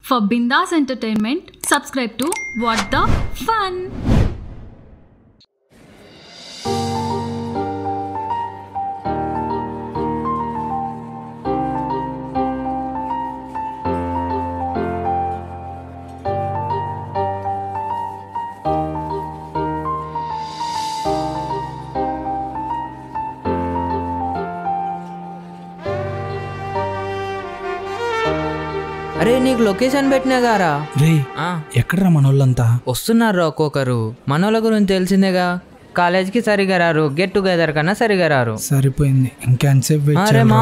For Bindas Entertainment, subscribe to What the Fun. అరే నీకు location పెట్టినాగారా రే ఎక్కడరా మనోళ్ళంతా వస్తున్నారు ఒక్కొక్కరు మనోళ్ళ గురించి తెలిసిందేగా కాలేజ్కి సరిగా రారు గెట్ టుగెదర్ కన్నా సరిగా రారు సరిపోయింది ఇంకా అరే మా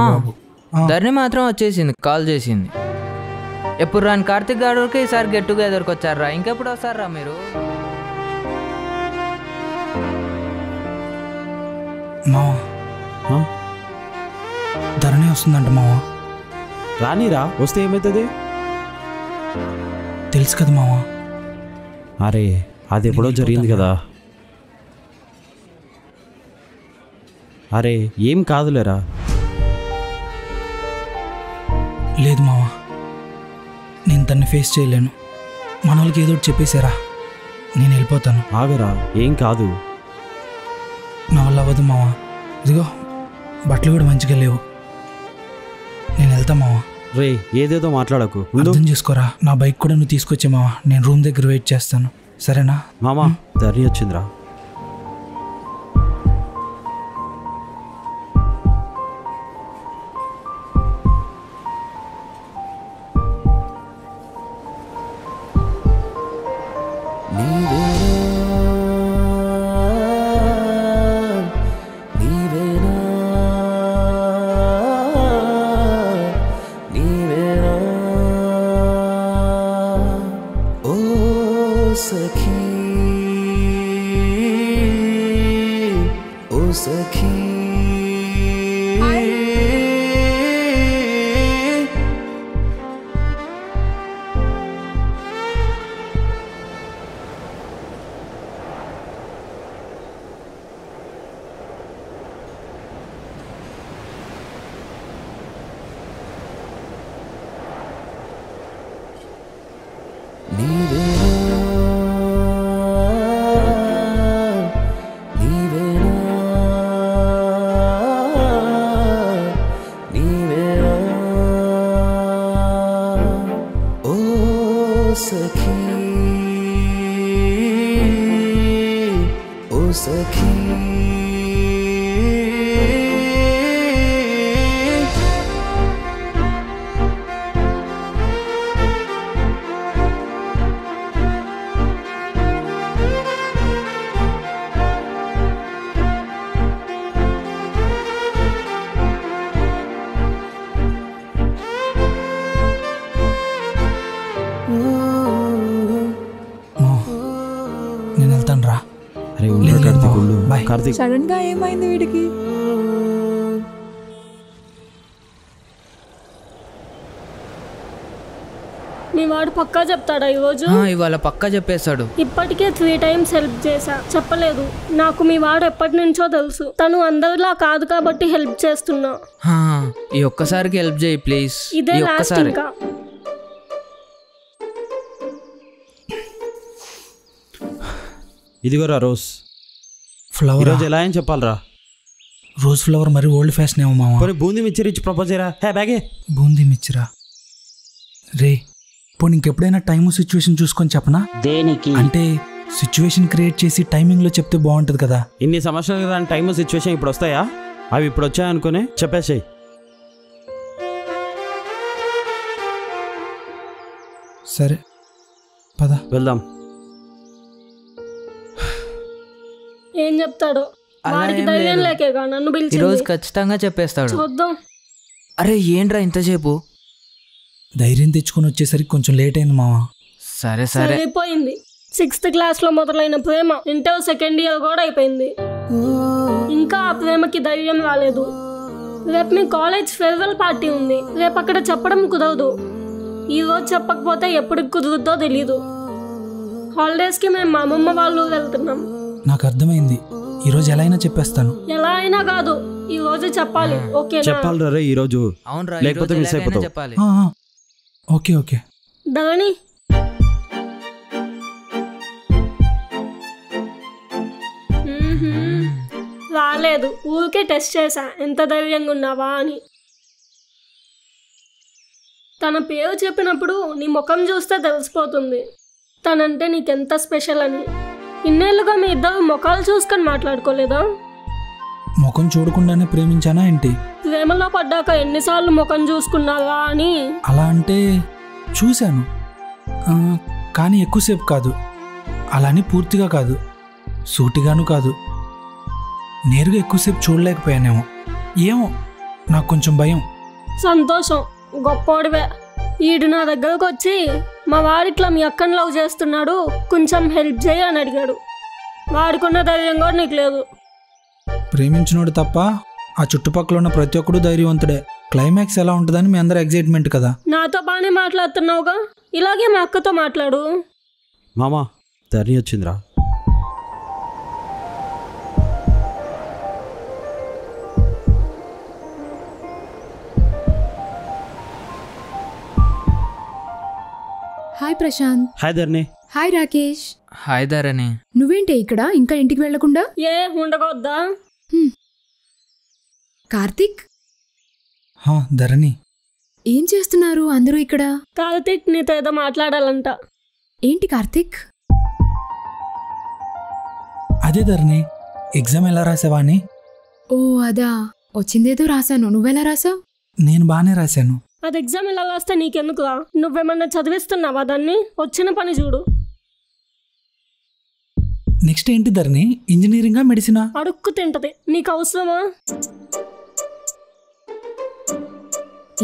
ధరణి మాత్రం వచ్చేసింది కాల్ చేసింది ఎప్పుడు రాని కార్తిక్ గారికి ఈసారి గెట్ టుగెదర్కి వచ్చారా ఇంకెప్పుడు వస్తారా మీరు మావా ధరణి వస్తుందంట మావా రానిరా వస్తే ఏమవుతుంది తెలుసు కదా మావా అరే అది ఎప్పుడో జరిగింది కదా అరే ఏం కాదులేరా లేదు మావా నేను తన్ని ఫేస్ చేయలేను మన వాళ్ళకి ఏదో ఒకటి చెప్పేశారా నేను వెళ్ళిపోతాను ఆగరా ఏం కాదు నా వల్ల అవ్వదు మావా ఇదిగో బట్టలు కూడా మంచిగా లేవు నేను వెళ్తా మావా రే ఏదేదో మాట్లాడకు అర్థం చేసుకోరా నా బైక్ కూడా నువ్వు తీసుకొచ్చే మావా నేను రూమ్ దగ్గర వెయిట్ చేస్తాను సరేనా మామా ధరణి వచ్చిందిరా నేను వెళ్తాను రా సడన్ గా ఏమైంది వీడికి మీ వాడు పక్కా చెప్తాడా ఈరోజు ఇవాళ పక్కా చెప్పేస్తాడు ఇప్పటికే 3 times హెల్ప్ చేశా చెప్పలేదు నాకు మీ వాడు ఎప్పటి నుంచో తెలుసు తను అందరిలా కాదు కాబట్టి హెల్ప్ చేస్తున్నా ఈ ఒక్కసారికి హెల్ప్ చేయి ప్లీజ్ ఇదే లాస్ట్ ఇంకా ఇదిగోరా రోజ్ ఫ్లవర్ ఈరోజు ఎలా అని చెప్పాలరా రోజ్ ఫ్లవర్ మరి ఓల్డ్ ఫ్యాషన్ ఏమో మావా కొన్ని బూందీ మిర్చి ఇచ్చి ప్రపోజ్ చేయరా హే బ్యాగే బూందీ మిర్చిరా రే పోనీ ఇంకెప్పుడైనా టైము సిచ్యువేషన్ చూసుకొని చెప్పనా దేనికి అంటే సిచ్యువేషన్ క్రియేట్ చేసి టైమింగ్లో చెప్తే బాగుంటుంది కదా ఇన్ని సంవత్సరాలు కదా టైం సిచ్యువేషన్ ఇప్పుడు వస్తాయా అవి ఇప్పుడు వచ్చాయనుకునే చెప్పేసాయి సరే పద వెళ్దాం ఏం చెప్తాడో వాడికి ధైర్యం లేకేగా నన్ను పిలిచి ఈరోజు ఖచ్చితంగా చెప్పేస్తాడు చూద్దాం అరే ఏంట్రా ఇంతసేపు ధైర్యం తెచ్చుకొని వచ్చేసరికి కొంచెం లేట్ అయింది మావా సరే సరే అయిపోయింది 6th class లో మొదలైన ప్రేమ ఇంటర్ 2nd year కూడా అయిపోయింది ఇంకా ఆ ప్రేమకి ధైర్యం రాలేదు రేపు మీ కాలేజ్ ఫేర్వెల్ పార్టీ ఉంది రేపు అక్కడ చెప్పడం కుదరదు ఈ రోజు చెప్పకపోతే ఎప్పటికి కుదురుద్దో తెలీదు హాలిడేస్కి మేము మా అమ్మమ్మ వాళ్ళు వెళ్తున్నాం నాకు అర్థమైంది ఈ రోజు ఎలా అయినా చెప్పేస్తాను ఎలా అయినా కాదు ఈ రోజు చెప్పాలి ఓకే చెప్పాలి రే ఈ రోజు అవునరా లేకపోతే మిస్ అయిపోతావు చెప్పాలి ఓకే ఓకే ధరణి రాలేదు, ఊరికే టెస్ట్ చేశా ఎంత ధైర్యంగా ఉన్నావా అని. తన పేరు చెప్పినప్పుడు నీ ముఖం చూస్తే తెలిసిపోతుంది తనంటే నీకెంత స్పెషల్ అని. ఇన్నేళ్ళుగా మీ ఇద్దరు ముఖాలు చూసుకొని మాట్లాడుకోలేదా? ముఖం చూడకుండానే ప్రేమించానా ఏంటి? ప్రేమలో పడ్డాక ఎన్నిసార్లు ముఖం చూసుకున్నావా అని. అలా అంటే చూశాను, కానీ ఎక్కువసేపు కాదు. అలా అని పూర్తిగా కాదు, సూటిగాను కాదు. నేరుగా ఎక్కువసేపు చూడలేకపోయానేమో. ఏమో, నాకు కొంచెం భయం. సంతోషం, గొప్పోడివే. ఈడు నా దగ్గరకు వచ్చి మా వాడిట్లా మీ అక్కని లవ్ చేస్తున్నాడు, కొంచెం హెల్ప్ చేయి అని అడిగాడు. వాడికున్న ధైర్యం కూడా నీకు లేదు. ప్రేమించినోడు తప్ప ఆ చుట్టుపక్కల ఉన్న ప్రతి ఒక్కడు ధైర్యవంతుడే. క్లైమాక్స్ ఎలా ఉంటుందని మీ అందరూ ఎగ్జైట్మెంట్ కదా. నాతో బాగానే మాట్లాడుతున్నావుగా, ఇలాగే మా అక్కతో మాట్లాడు. మామా ధరణి వచ్చిందిరా. హాయ్ ప్రశాంత్. హాయ్ ధరణి. హాయ్ రాకేష్. హాయ్ ధరణి. నువ్వేంటి ఇక్కడ, ఇంకా ఇంటికి వెళ్లకుండా? ఏ ఉండగొద్దా? కార్తిక్, ధరణి. ఏం చేస్తున్నారు అందరూ ఇక్కడ? కార్తిక్ నీతో ఏదో మాట్లాడాలంట. ఏంటి కార్తిక్? అదే ధరణి, ఎగ్జామ్ ఎలా రాసావా అని. ఓ అదా, వచ్చిందేదో రాశాను. నువ్వెలా రాసావు? నేను బాగానే రాశాను. అది ఎగ్జామ్ ఎలా రాస్తే నీకెందుకురా? నువ్వేమన్నా చదివిస్తున్నావా దాన్ని? వచ్చిన పని చూడు. నెక్స్ట్ ఏంటి ధరణి, ఇంజనీరింగా మెడిసినా? అడుక్కు తింటది, నీకు అవసరమా?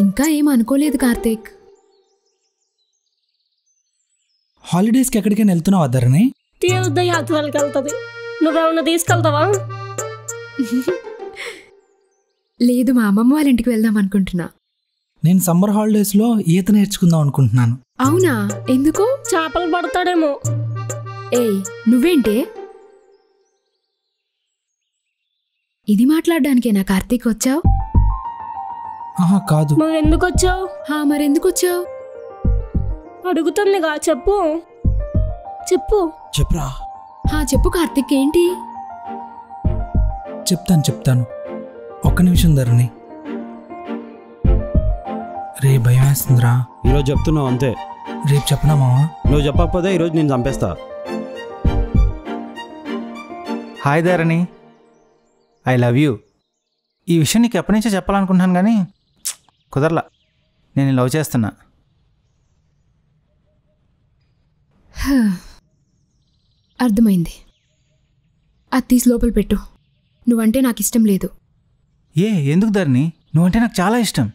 ఇంకా ఏం అనుకోలేదు కార్తిక్. హాలిడేస్కి ఎక్కడికైనా వెళ్తున్నావా ధరణి? తీర్థయాత్రలకు వెళ్తుంది. నువ్వేమన్నా తీసుకెళ్తావా? లేదు, మా అమ్మమ్మ వాళ్ళ ఇంటికి వెళ్దాం అనుకుంటున్నా. నేను సమ్మర్ హాలిడేస్లో ఈత నేర్చుకుందాం అనుకుంటున్నాను. అవునా, ఎందుకు? చేపలు పడతాడేమో. ఏయ్ నువ్వేంటే ఇది మాట్లాడడానికేనా కార్తీక్ వచ్చావు? కాదు. మరి ఎందుకు వచ్చావు? మరెందుకు వచ్చావు? అడుగుతుందిగా, చెప్పు చెప్పు. చెప్పరా. చెప్పు కార్తీక్, ఏంటి? చెప్తాను. ఒక్క నిమిషం ధరణి. రే భయం వేస్తుందిరా. ఈరోజు చెప్తున్నావు అంతే. రేపు చెప్పనా మావా? నువ్వు చెప్పకపోతే ఈరోజు నేను చంపేస్తా. Hi Dharani, I love you. ఈ విషయం నీకు ఎప్పటి నుంచో చెప్పాలనుకుంటున్నాను కానీ కుదరలా. నేను లవ్ చేస్తున్నా. అర్థమైంది. అది తీసి లోపల పెట్టు. నువ్వంటే నాకు ఇష్టం లేదు. ఎందుకు ధరణి? నువ్వంటే నాకు చాలా ఇష్టం.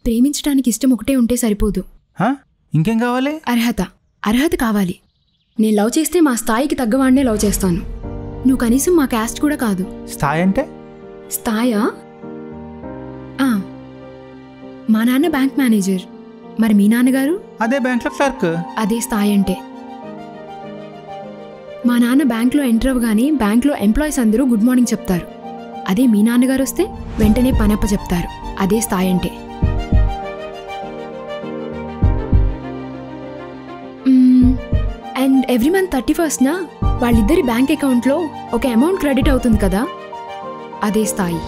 ప్రేమించడానికి ఇష్టం ఒకటే ఉంటే సరిపోదు. ఇంకేం కావాలి? అర్హత కావాలి. నేను లవ్ చేస్తే మా స్థాయికి తగ్గవాడినే లవ్ చేస్తాను. నువ్వు కనీసం మా క్యాస్ట్ కూడా కాదు. స్థాయి అంటే? స్థాయా? మా నాన్న బ్యాంక్ మేనేజర్. మరి మీ నాన్నగారు? అదే బ్యాంక్లో క్లర్క్. అదే స్థాయి అంటే. మా నాన్న బ్యాంక్లో ఎంటర్ అవ్వగానే బ్యాంక్లో ఎంప్లాయీస్ అందరూ గుడ్ మార్నింగ్ చెప్తారు. అదే మీ నాన్నగారు వస్తే వెంటనే పనప్ప చెప్తారు. అదే స్థాయి అంటే. అండ్ ఎవ్రీ మంత్ 31st వాళ్ళిద్దరి బ్యాంక్ అకౌంట్లో ఒక అమౌంట్ క్రెడిట్ అవుతుంది కదా, అదే స్థాయి.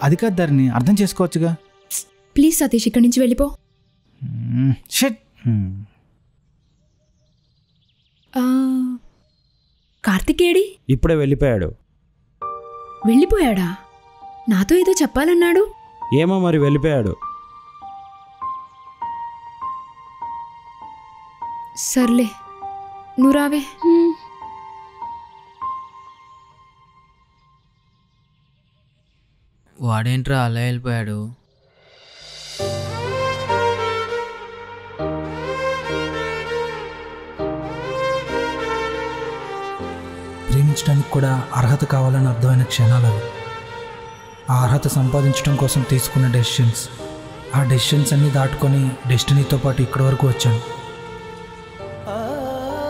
అది కాదు ధరణి, అర్థం చేసుకోవచ్చుగా. ప్లీజ్ సతీష్, ఇక్కడి నుంచి వెళ్ళిపో. కార్తిక్ ఏడి? ఇప్పుడే వెళ్ళిపోయాడు. వెళ్ళిపోయాడా? నాతో ఏదో చెప్పాలన్నాడు. ఏమో మరి, వెళ్ళిపోయాడు. సర్లే, నువ్వు రావే. వాడేంట్రా అలా వెళ్ళిపోయాడు? ప్రేమించడానికి కూడా అర్హత కావాలని అర్థమైన క్షణాలు అవి. ఆ అర్హత సంపాదించడం కోసం తీసుకున్న డెసిషన్స్, ఆ డెసిషన్స్ అన్నీ దాటుకొని డెస్టినీతో పాటు ఇక్కడి వరకు వచ్చాను.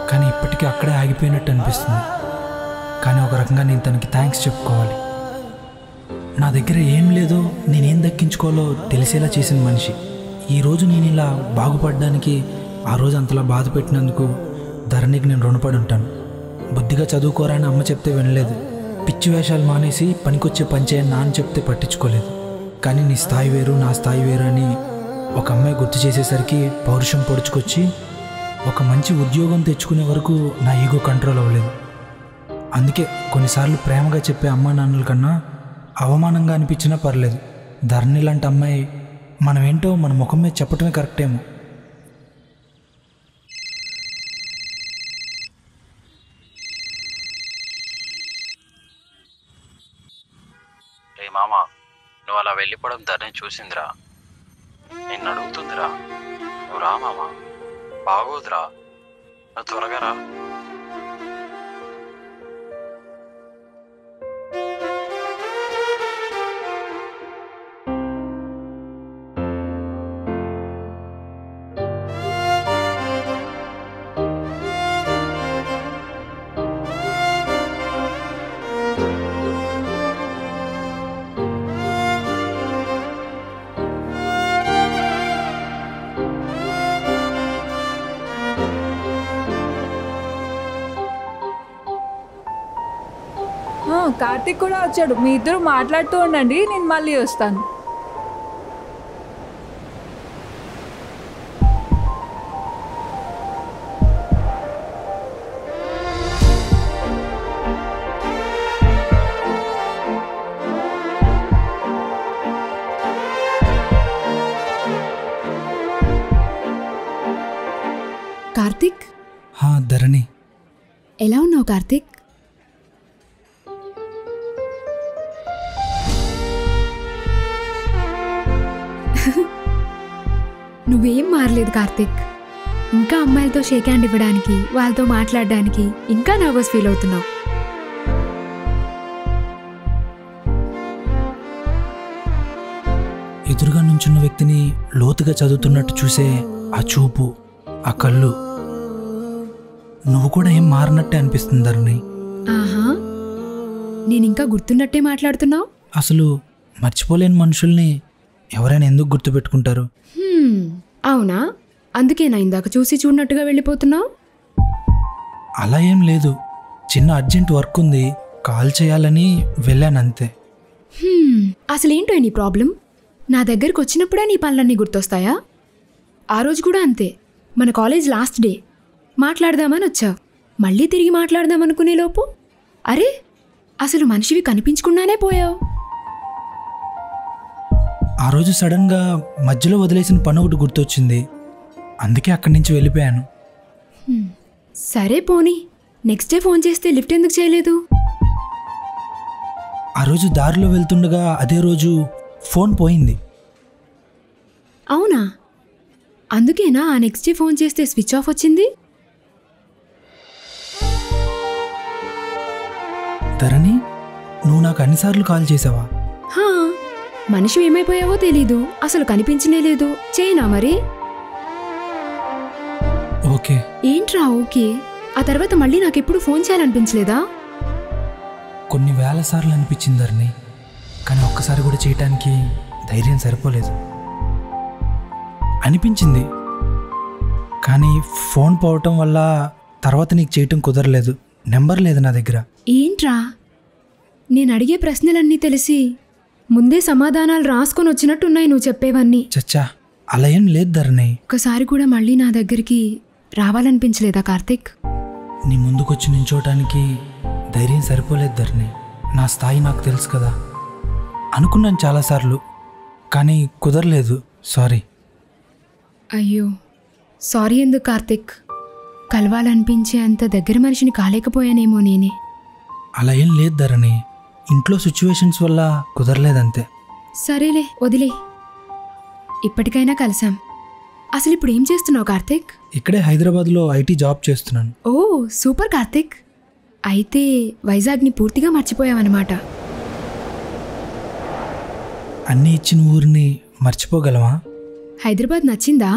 కానీ ఇప్పటికీ అక్కడే ఆగిపోయినట్టు అనిపిస్తుంది. కానీ ఒక రకంగా నేను తనకి థ్యాంక్స్ చెప్పుకోవాలి. నా దగ్గర ఏం లేదో నేనేం దక్కించుకోవాలో తెలిసేలా చేసిన మనిషి. ఈరోజు నేను ఇలా బాగుపడడానికి ఆ రోజు అంతలా బాధ పెట్టినందుకు ధరణికి నేను రుణపడి ఉంటాను. బుద్ధిగా చదువుకోరా అని అమ్మ చెప్తే వినలేదు. పిచ్చి వేషాలు మానేసి పనికొచ్చే పని చేయని నాన్న చెప్తే పట్టించుకోలేదు. కానీ నీ స్థాయి వేరు నా స్థాయి వేరు అని ఒక అమ్మాయి గుర్తు చేసేసరికి పౌరుషం పొడుచుకొచ్చి ఒక మంచి ఉద్యోగం తెచ్చుకునే వరకు నా ఈగో కంట్రోల్ అవ్వలేదు. అందుకే కొన్నిసార్లు ప్రేమగా చెప్పే అమ్మా నాన్నల కన్నా అవమానంగా అనిపించినా పర్లేదు. ధరణి లాంటి అమ్మాయి మనం ఏంటో మన ముఖం మీద చెప్పటమే కరెక్టేమో. రే మామ, నువ్వు అలా వెళ్ళిపోవడం ధరణి చూసిందిరా, నిన్ను అడుగుతుందిరా. నువ్వు రా మామ, బాగోదురా, నువ్వు త్వరగా రా. కార్తీక్ కూడా వచ్చాడు. మీ ఇద్దరు మాట్లాడుతూ ఉండండి, నేను మళ్ళీ వస్తాను. కార్తీక్, ధరణి, ఎలా ఉన్నావు కార్తీక్? నువ్వేం మారలేదు కార్తీక్. ఇంకా అమ్మాయిలతో షేక్ హ్యాండ్ ఇవ్వడానికి, వాళ్ళతో మాట్లాడడానికి ఇంకా నర్వస్ ఫీల్ అవుతున్నావు. ఎదురుగా నుంచున్న వ్యక్తిని లోతుగా చదువుతున్నట్టు చూసే ఆ చూపు, ఆ కళ్ళు, నువ్వు కూడా ఏం మారినట్టే అనిపిస్తుంది ధరణి. ఆహా, నేనింకా గుర్తున్నట్టే మాట్లాడుతున్నావు. అసలు మర్చిపోలేని మనుషుల్ని ఎవరైనా ఎందుకు గుర్తుపెట్టుకుంటారు? అవునా? అందుకేనా ఇందాక చూసి చూడనట్టుగా వెళ్ళిపోతున్నావు? అలా ఏం లేదు. చిన్న అర్జెంట్ వర్క్ ఉంది, కాల్ చేయాలని వెళ్ళానంతే. అసలేంటో నీ ప్రాబ్లం? నా దగ్గరకు వచ్చినప్పుడే నీ పనులన్నీ గుర్తొస్తాయా? ఆ రోజు కూడా అంతే. మన కాలేజ్ లాస్ట్ డే మాట్లాడదామని వచ్చావు. మళ్ళీ తిరిగి మాట్లాడదామనుకునే లోపు అరే అసలు మనిషివి కనిపించకుండానే పోయావు. ఆ రోజు సడన్గా మధ్యలో వదిలేసిన పని ఒకటి గుర్తొచ్చింది, అందుకే అక్కడి నుంచి వెళ్ళిపోయాను. సరే పోనీ, నెక్స్ట్ డే ఫోన్ చేస్తే లిఫ్ట్ ఎందుకు చేయలేదు? ఆ రోజు దారిలో వెళ్తుండగా అదే రోజు ఫోన్ పోయింది. అవునా? అందుకేనా ఆ నెక్స్ట్ డే ఫోన్ చేస్తే స్విచ్ ఆఫ్ వచ్చింది? ధరణి, నువ్వు నాకు అన్నిసార్లు కాల్ చేసావా? మనిషి ఏమైపోయావో తెలీదు, అసలు కనిపించనే లేదు. చేయనా మరి? ఓకే. ఏంట్రా ఓకే? ఆ తర్వాత మళ్ళీ నాకెప్పుడు ఫోన్ చేయాలనిపించలేదా? కొన్ని వేల సార్లు అనిపించింది ధరణి, కానీ ఒక్కసారి కూడా చేయటానికి ధైర్యం సరిపోలేదు. అనిపించింది, కానీ ఫోన్ పోవటం వల్ల తర్వాత నీకు చేయటం కుదరలేదు. నెంబర్ లేదు నా దగ్గర. ఏంట్రా, నేను అడిగే ప్రశ్నలన్నీ తెలిసి ముందే సమాధానాలు రాసుకొని వచ్చినట్టున్నాయి నువ్వు చెప్పేవన్నీ. చచ్చా, అలా ఏం లేదు ధరణి. ఒకసారి కూడా మళ్ళీ నా దగ్గరికి రావాలనిపించలేదా కార్తీక్? నీ ముందుకొచ్చి నించోటానికి ధైర్యం సరిపోలేదు ధరణి. నా స్థాయి నాకు తెలుసు కదా. అనుకున్నాను చాలాసార్లు, కానీ కుదరలేదు. సారీ. అయ్యో సారీ ఎందుకు కార్తీక్? కలవాలనిపించే అంత దగ్గర మనిషిని కాలేకపోయానేమో నేనే. అలా ఏం లేదు ధరణి, ఇంట్లో సిచ్యువేషన్స్ వల్ల కుదరలేదంతే. సరేలే వదిలే, ఇప్పటికైనా కలిసాం. అసలు ఇప్పుడు ఏం చేస్తున్నావు కార్తీక్? ఇక్కడే హైదరాబాద్లో ఐటీ జాబ్ చేస్తున్నాను. ఓ సూపర్ కార్తీక్, అయితే వైజాగ్ని పూర్తిగా మర్చిపోయావన్నమాట. అన్నీ ఇచ్చిన ఊరిని మర్చిపోగలవా? హైదరాబాద్ నచ్చిందా?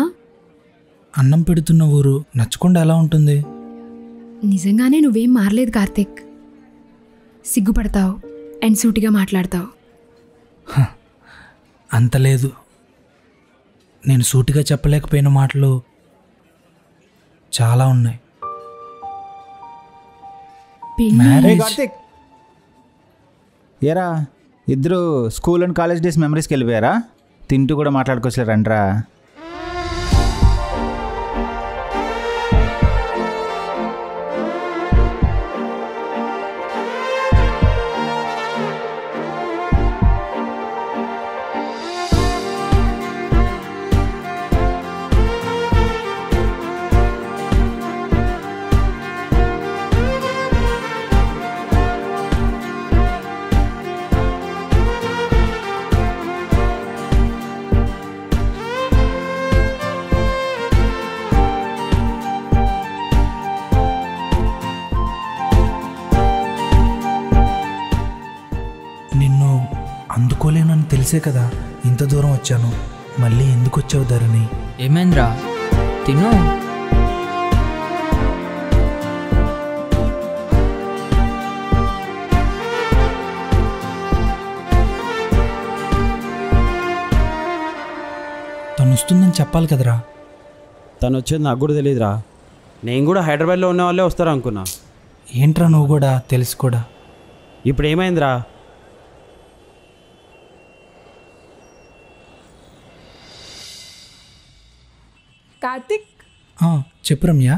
అన్నం పెడుతున్న ఊరు నచ్చకుండా ఎలా ఉంటుంది? నిజంగానే నువ్వేం మారలేదు కార్తిక్. సిగ్గుపడతావు అండ్ సూటిగా మాట్లాడతావు. అంత లేదు. నేను సూటిగా చెప్పలేకపోయిన మాటలు చాలా ఉన్నాయి. కార్తిక్, ఏరా ఇద్దరు స్కూల్ అండ్ కాలేజ్ డేస్ మెమరీస్కి వెళ్ళిపోయారా? తింటూ కూడా మాట్లాడుకోవచ్చులే రండ్రా. నిన్ను అందుకోలేనని తెలిసే కదా ఇంత దూరం వచ్చాను. మళ్ళీ ఎందుకు వచ్చావు ధరణి? ఏమైందిరా? తిను. తను వస్తుందని చెప్పాలి కదరా. తను వచ్చేది నాకు కూడా తెలియదురా. నేను కూడా హైదరాబాద్లో ఉన్న వాళ్ళే వస్తారు అనుకున్నా. ఏంట్రా నువ్వు కూడా తెలుసు కూడా. ఇప్పుడు ఏమైందిరా? కార్తిక్, చెప్పు రమ్య.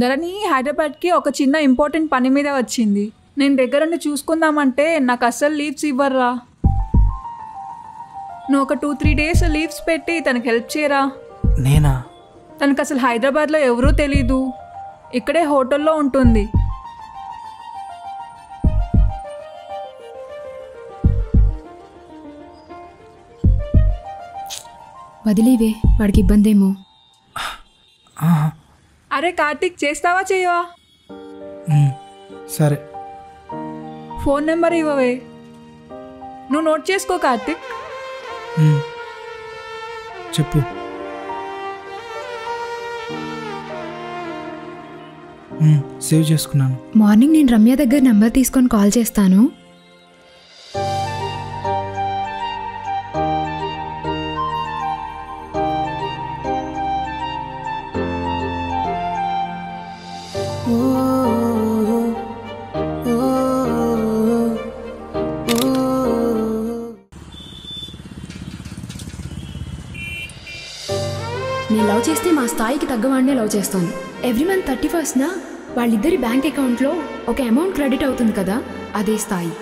ధరణి హైదరాబాద్కి ఒక చిన్న ఇంపార్టెంట్ పని మీద వచ్చింది. నేను దగ్గరుండి చూసుకుందామంటే నాకు అస్సలు లీవ్స్ ఇవ్వర్రా. నువ్వు ఒక 2-3 డేస్ లీవ్స్ పెట్టి తనకు హెల్ప్ చేయరా. నేనా? తనకు అసలు హైదరాబాద్లో ఎవరూ తెలీదు. ఇక్కడే హోటల్లో ఉంటుంది. వదిలేవే, వాడికి ఇబ్బంది ఏమో. అరే కార్తిక్, చేస్తావా చేయవా? సరే. ఫోన్ నెంబర్ ఇవ్వవే. నువ్వు నోట్ చేసుకో కార్తిక్. చెప్పు. సేవ్ చేసుకున్నాను. మార్నింగ్ నేను రమ్య దగ్గర నెంబర్ తీసుకొని కాల్ చేస్తాను. నేను లవ్ చేస్తే మా స్థాయికి తగ్గవాడినే లవ్ చేస్తాను. ఎవ్రీ మంత్ 31st వాళ్ళిద్దరి బ్యాంక్ అకౌంట్లో ఒక అమౌంట్ క్రెడిట్ అవుతుంది కదా, అదే స్థాయి.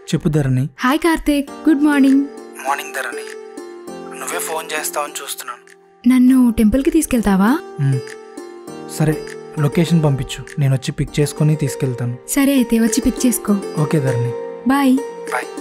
చెప్పు Dharani. Hi Karthik, good morning. Morning Dharani. నువ్వే ఫోన్ చేస్తావని చూస్తున్నాను. నన్ను టెంపుల్కి తీసుకెళ్తావా? సరే, లొకేషన్ పంపించు, నేను వచ్చి పిక్ చేసుకొని తీసుకెళ్తాను. సరే అయితే వచ్చి పిక్ చేసుకో. ఓకే ధరణి, బాయ్. బాయ్.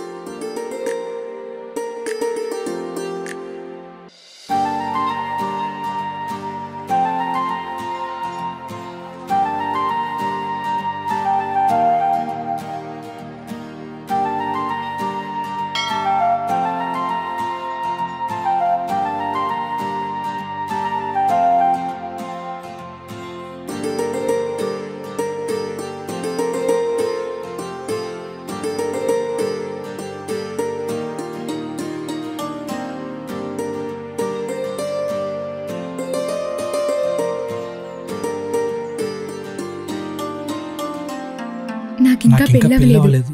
నాకింకా పెళ్ళి అవ్వలేదు.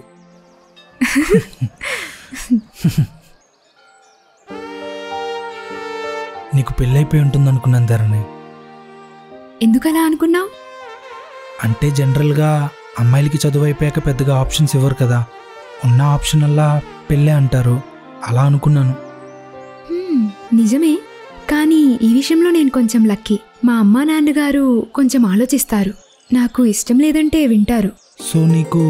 నీకు పెళ్ళైపోయి ఉంటుంది అనుకున్నాను ధరణి. ఎందుకలా అనుకున్నావు? అంటే జనరల్గా అమ్మాయిలకి చదువు అయిపోయాక పెద్దగా ఆప్షన్స్ ఇవ్వరు కదా, ఉన్న ఆప్షన్ అలా పెళ్ళే అంటారు, అలా అనుకున్నాను. నిజమే, కానీ ఈ విషయంలో నేను కొంచెం లక్కీ. మా అమ్మా నాన్నగారు కొంచెం ఆలోచిస్తారు. నాకు ఇష్టం లేదంటే వింటారు. సో నీకు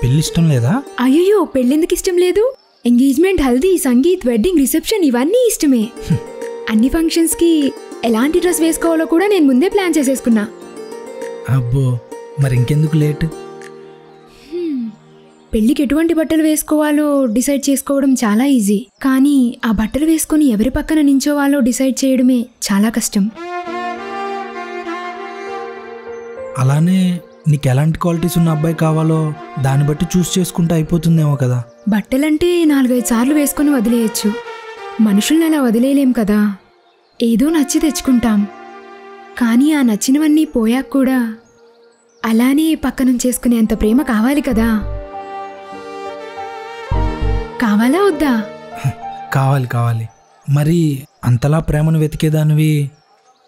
పెళ్ళి ఇష్టం లేదా? అయ్యో, పెళ్ళెందుకు ఇష్టం లేదు? Engagement, haldi, sangeet, wedding, reception ఇవన్నీ ఇష్టమే. అన్ని ఫంక్షన్స్కి ఎలాంటి డ్రెస్ వేసుకోవాలో కూడా నేను ముందే ప్లాన్ చేసేసుకున్నా. అబ్బో, మరి ఇంకెందుకు లేట్? పెళ్ళికి ఎటువంటి బట్టలు వేసుకోవాలో డిసైడ్ చేసుకోవడం చాలా ఈజీ, కానీ ఆ బట్టలు వేసుకొని ఎవరి పక్కన నించోవాలో డిసైడ్ చేయడమే చాలా కష్టం. అలానే నీకు ఎలాంటి క్వాలిటీస్ ఉన్న అబ్బాయి కావాలో దాన్ని బట్టి చూస్ చేసుకుంటే అయిపోతుందేమో కదా. బట్టలంటే 4-5 సార్లు వేసుకొని వదిలేయచ్చు, మనుషుల్ని అలా వదిలేయలేం కదా. ఏదో నచ్చి తెచ్చుకుంటాం, కానీ ఆ నచ్చినవన్నీ పోయాక కూడా అలానే పక్కనుంచేసుకునేంత ప్రేమ కావాలి కదా. కావాలా వద్దా? కావాలి కావాలి. మరి అంతలా ప్రేమను వెతికేదానివి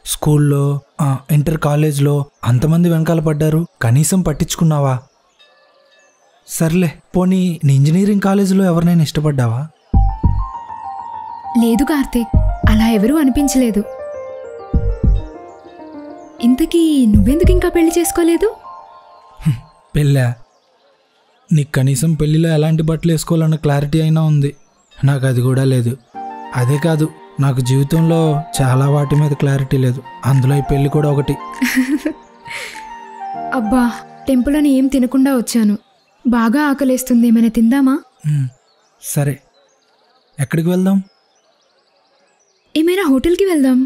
స్కూల్లో, ఇంటర్ కాలేజ్లో అంతమంది వెనకాల పడ్డారు, కనీసం పట్టించుకున్నావా? సర్లే, పోనీ నీ ఇంజనీరింగ్ కాలేజీలో ఎవరినైనా ఇష్టపడ్డావా? లేదు కార్తీక్, అలా ఎవరూ అనిపించలేదు. ఇంతకీ నువ్వెందుకు ఇంకా పెళ్లి చేసుకోలేదు? పెళ్ళా? నీకు కనీసం పెళ్ళిలో ఎలాంటి బట్టలు వేసుకోవాలన్న క్లారిటీ అయినా ఉంది, నాకు అది కూడా లేదు. అదే కాదు, నాకు జీవితంలో చాలా వాటి మీద క్లారిటీ లేదు, అందులో ఈ పెళ్ళి కూడా ఒకటి. అబ్బా, టెంపుల్ అని ఏం తినకుండా వచ్చాను, బాగా ఆకలేస్తుంది, ఏమైనా తిందామా? సరే, ఎక్కడికి వెళ్దాం? ఏమైనా హోటల్కి వెళ్దాం.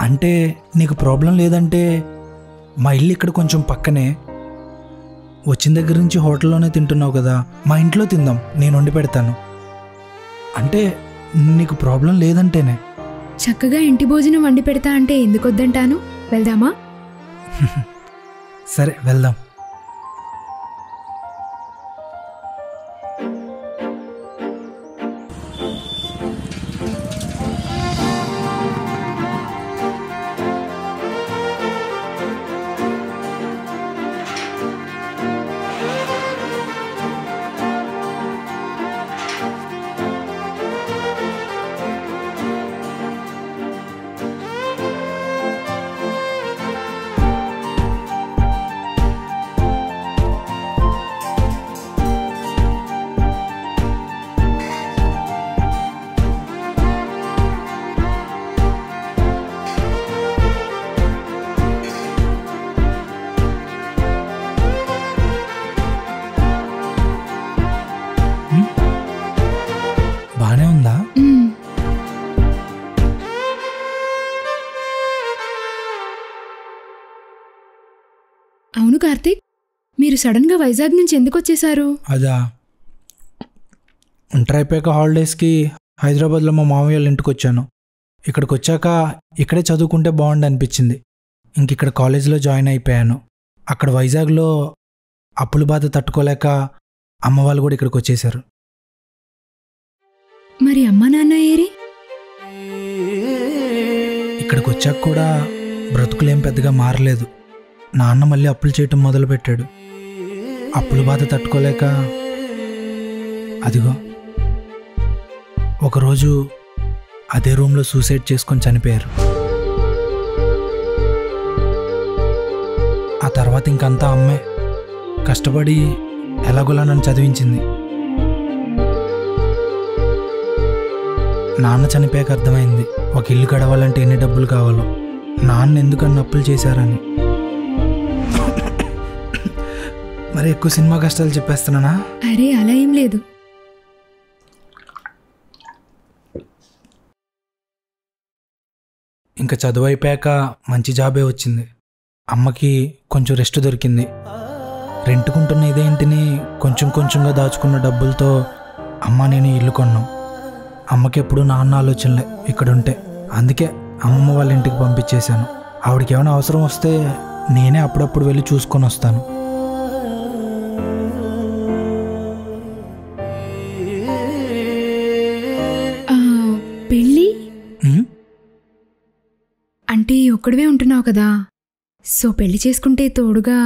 అంటే నీకు ప్రాబ్లం లేదంటే మా ఇల్లు ఇక్కడ కొంచెం పక్కనే, వచ్చిన దగ్గర నుంచి హోటల్లోనే తింటున్నావు కదా, మా ఇంట్లో తిందాం, నేను వండి పెడతాను. అంటే నీకు ప్రాబ్లం లేదంటేనే. చక్కగా ఇంటి భోజనం వండి పెడతా అంటే ఎందుకు వద్దంటాను, వెళ్దామా? సరే వెళ్దాం. బానే ఉందా? అవును కార్తీక్, మీరు సడన్గా వైజాగ్ నుంచి ఎందుకు వచ్చేసారు? అదా, ఇంటర్ అయిపోయాక హాలిడేస్కి హైదరాబాద్లో మా మామయ్య వాళ్ళ ఇంటికి వచ్చాను. ఇక్కడికి వచ్చాక ఇక్కడే చదువుకుంటే బాగుండు అనిపించింది, ఇంక ఇక్కడ కాలేజీలో జాయిన్ అయిపోయాను. అక్కడ వైజాగ్లో అప్పుల బాధ తట్టుకోలేక అమ్మ వాళ్ళు కూడా ఇక్కడికి వచ్చేసారు. మరి అమ్మా నాన్న ఏరి? ఇక్కడికి వచ్చాక కూడా బ్రతుకులేం పెద్దగా మారలేదు. నాన్న మళ్ళీ అప్పులు చేయటం మొదలుపెట్టాడు. అప్పుల బాధ తట్టుకోలేక అదిగో ఒకరోజు అదే రూమ్లో సూసైడ్ చేసుకొని చనిపోయారు. ఆ తర్వాత ఇంకంతా అమ్మే కష్టపడి ఎలాగోలా నన్ను చదివించింది. నాన్న చనిపోయాక అర్థమైంది ఒక ఇల్లు గడవాలంటే ఎన్ని డబ్బులు కావాలో, నాన్న ఎందుకన్నా అప్పులు చేశారని. మరి ఎక్కువ సినిమా కష్టాలు చెప్పేస్తున్నానా? అరే అలా ఏం లేదు. ఇంకా చదువు అయిపోయాక మంచి జాబే వచ్చింది. అమ్మకి కొంచెం రెస్ట్ దొరికింది. రెంట్కుంటున్న ఇదే ఇంటిని కొంచెం కొంచెంగా దాచుకున్న డబ్బులతో అమ్మ నేను ఇల్లు కొన్నాం. అమ్మకి ఎప్పుడు నాన్న ఆలోచనలే ఇక్కడుంటే, అందుకే అమ్మమ్మ వాళ్ళ ఇంటికి పంపించేశాను. ఆవిడకి ఏమైనా అవసరం వస్తే నేనే అప్పుడప్పుడు వెళ్ళి చూసుకొని వస్తాను. పెళ్ళి అంటే ఒక్కడివే ఉంటున్నావు కదా, సో పెళ్లి చేసుకుంటే తోడుగా.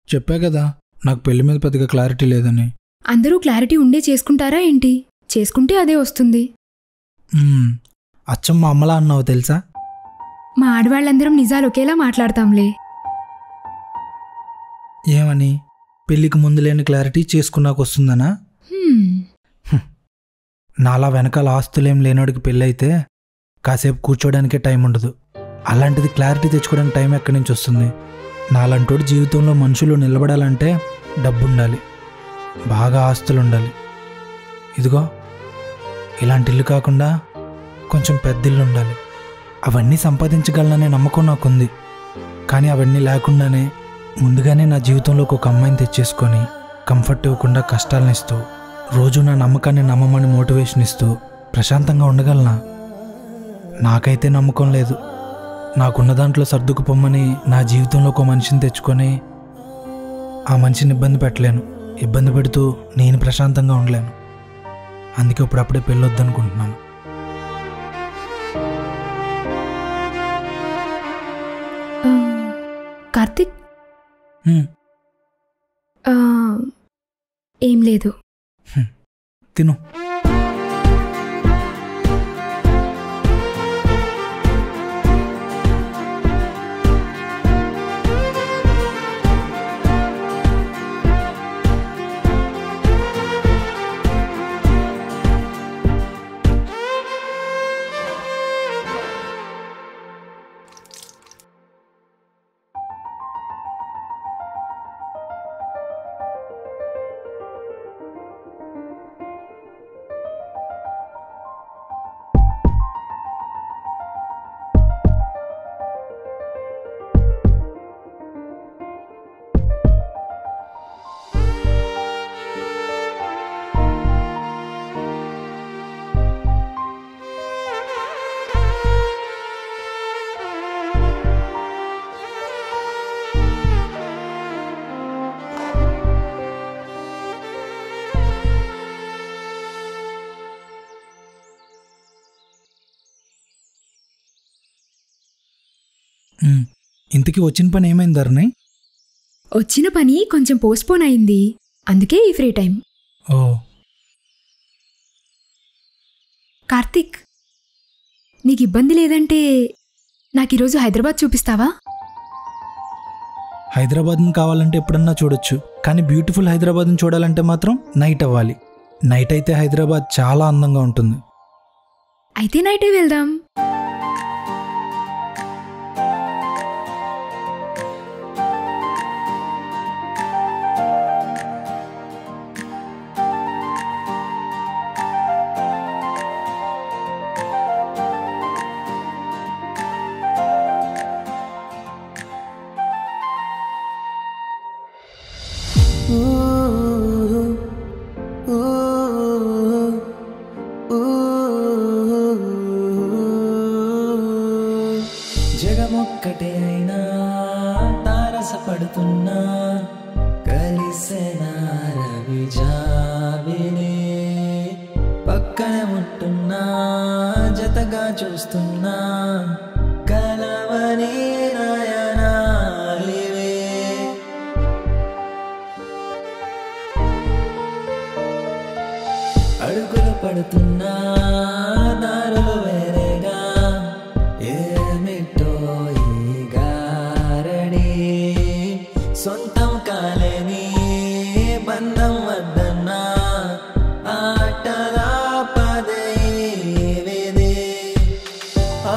చెప్పా కదా నాకు పెళ్లి మీద పెద్దగా క్లారిటీ లేదని. అందరూ క్లారిటీ ఉండే చేసుకుంటారా ఏంటి? చేసుకుంటే అదే వస్తుంది. అచ్చం మా అమ్మలా అన్నావు తెలుసా. మా ఆడవాళ్ళందరం నిజాలు ఒకేలా మాట్లాడతాంలే. ఏమని? పెళ్ళికి ముందు లేని క్లారిటీ చేసుకున్నాక వస్తుందనా? నాలా వెనకాల ఆస్తులేం లేనోడికి పెళ్ళైతే కాసేపు కూర్చోడానికే టైం ఉండదు. అలాంటిది క్లారిటీ తెచ్చుకోవడానికి టైం ఎక్కడి నుంచి వస్తుంది? నాలంటోడు జీవితంలో మనుషులు నిలబడాలంటే డబ్బు ఉండాలి, బాగా ఆస్తులు ఉండాలి. ఇదిగో ఇలాంటి ఇల్లు కాకుండా కొంచెం పెద్ద ఇల్లు ఉండాలి. అవన్నీ సంపాదించగలననే నమ్మకం నాకుంది. కానీ అవన్నీ లేకుండానే ముందుగానే నా జీవితంలోకి ఒక అమ్మాయిని తెచ్చేసుకొని కంఫర్ట్ ఇవ్వకుండా కష్టాలను ఇస్తూ రోజు నా నమ్మకాన్ని నమ్మమని మోటివేషన్ ఇస్తూ ప్రశాంతంగా ఉండగలనా? నాకైతే నమ్మకం లేదు. నాకున్న దాంట్లో సర్దుకుపోమ్మని నా జీవితంలో ఒక మనిషిని తెచ్చుకొని ఆ మనిషిని ఇబ్బంది పెట్టలేను. ఇబ్బంది పెడుతూ నేను ప్రశాంతంగా ఉండలేను. అందుకే ఇప్పుడప్పుడే పెళ్ళొద్దనుకుంటున్నాను. కార్తిక్, ఏం లేదు, తిను. ఇంతకీ వచ్చిన పని ఏమైంది ధరణి? వచ్చిన పని కొంచెం పోస్ట్పోన్ అయింది, అందుకే ఈ ఫ్రీ టైం. ఓ కార్తిక్, నీకు ఇబ్బంది లేదంటే నాకు ఈరోజు హైదరాబాద్ చూపిస్తావా? హైదరాబాద్ని కావాలంటే ఎప్పుడన్నా చూడొచ్చు, కానీ బ్యూటిఫుల్ హైదరాబాద్ని చూడాలంటే మాత్రం నైట్ అవ్వాలి. నైట్ అయితే హైదరాబాద్ చాలా అందంగా ఉంటుంది. అయితే నైటే వెళ్దాం. జగమొక్కటే అయినా తారసపడుతున్నా కలిసేనా రవి జాబిలే పక్కనే ఉంటున్నా జతగా చూస్తున్నా కలవని నయనాలివే అడుగులు పడుతున్నా దారులు వేరేగా ఏమిటో ఈ గారడి సొంతం కాలేని బంధం వద్దన్నా ఆటలా పదే వేదే ఆ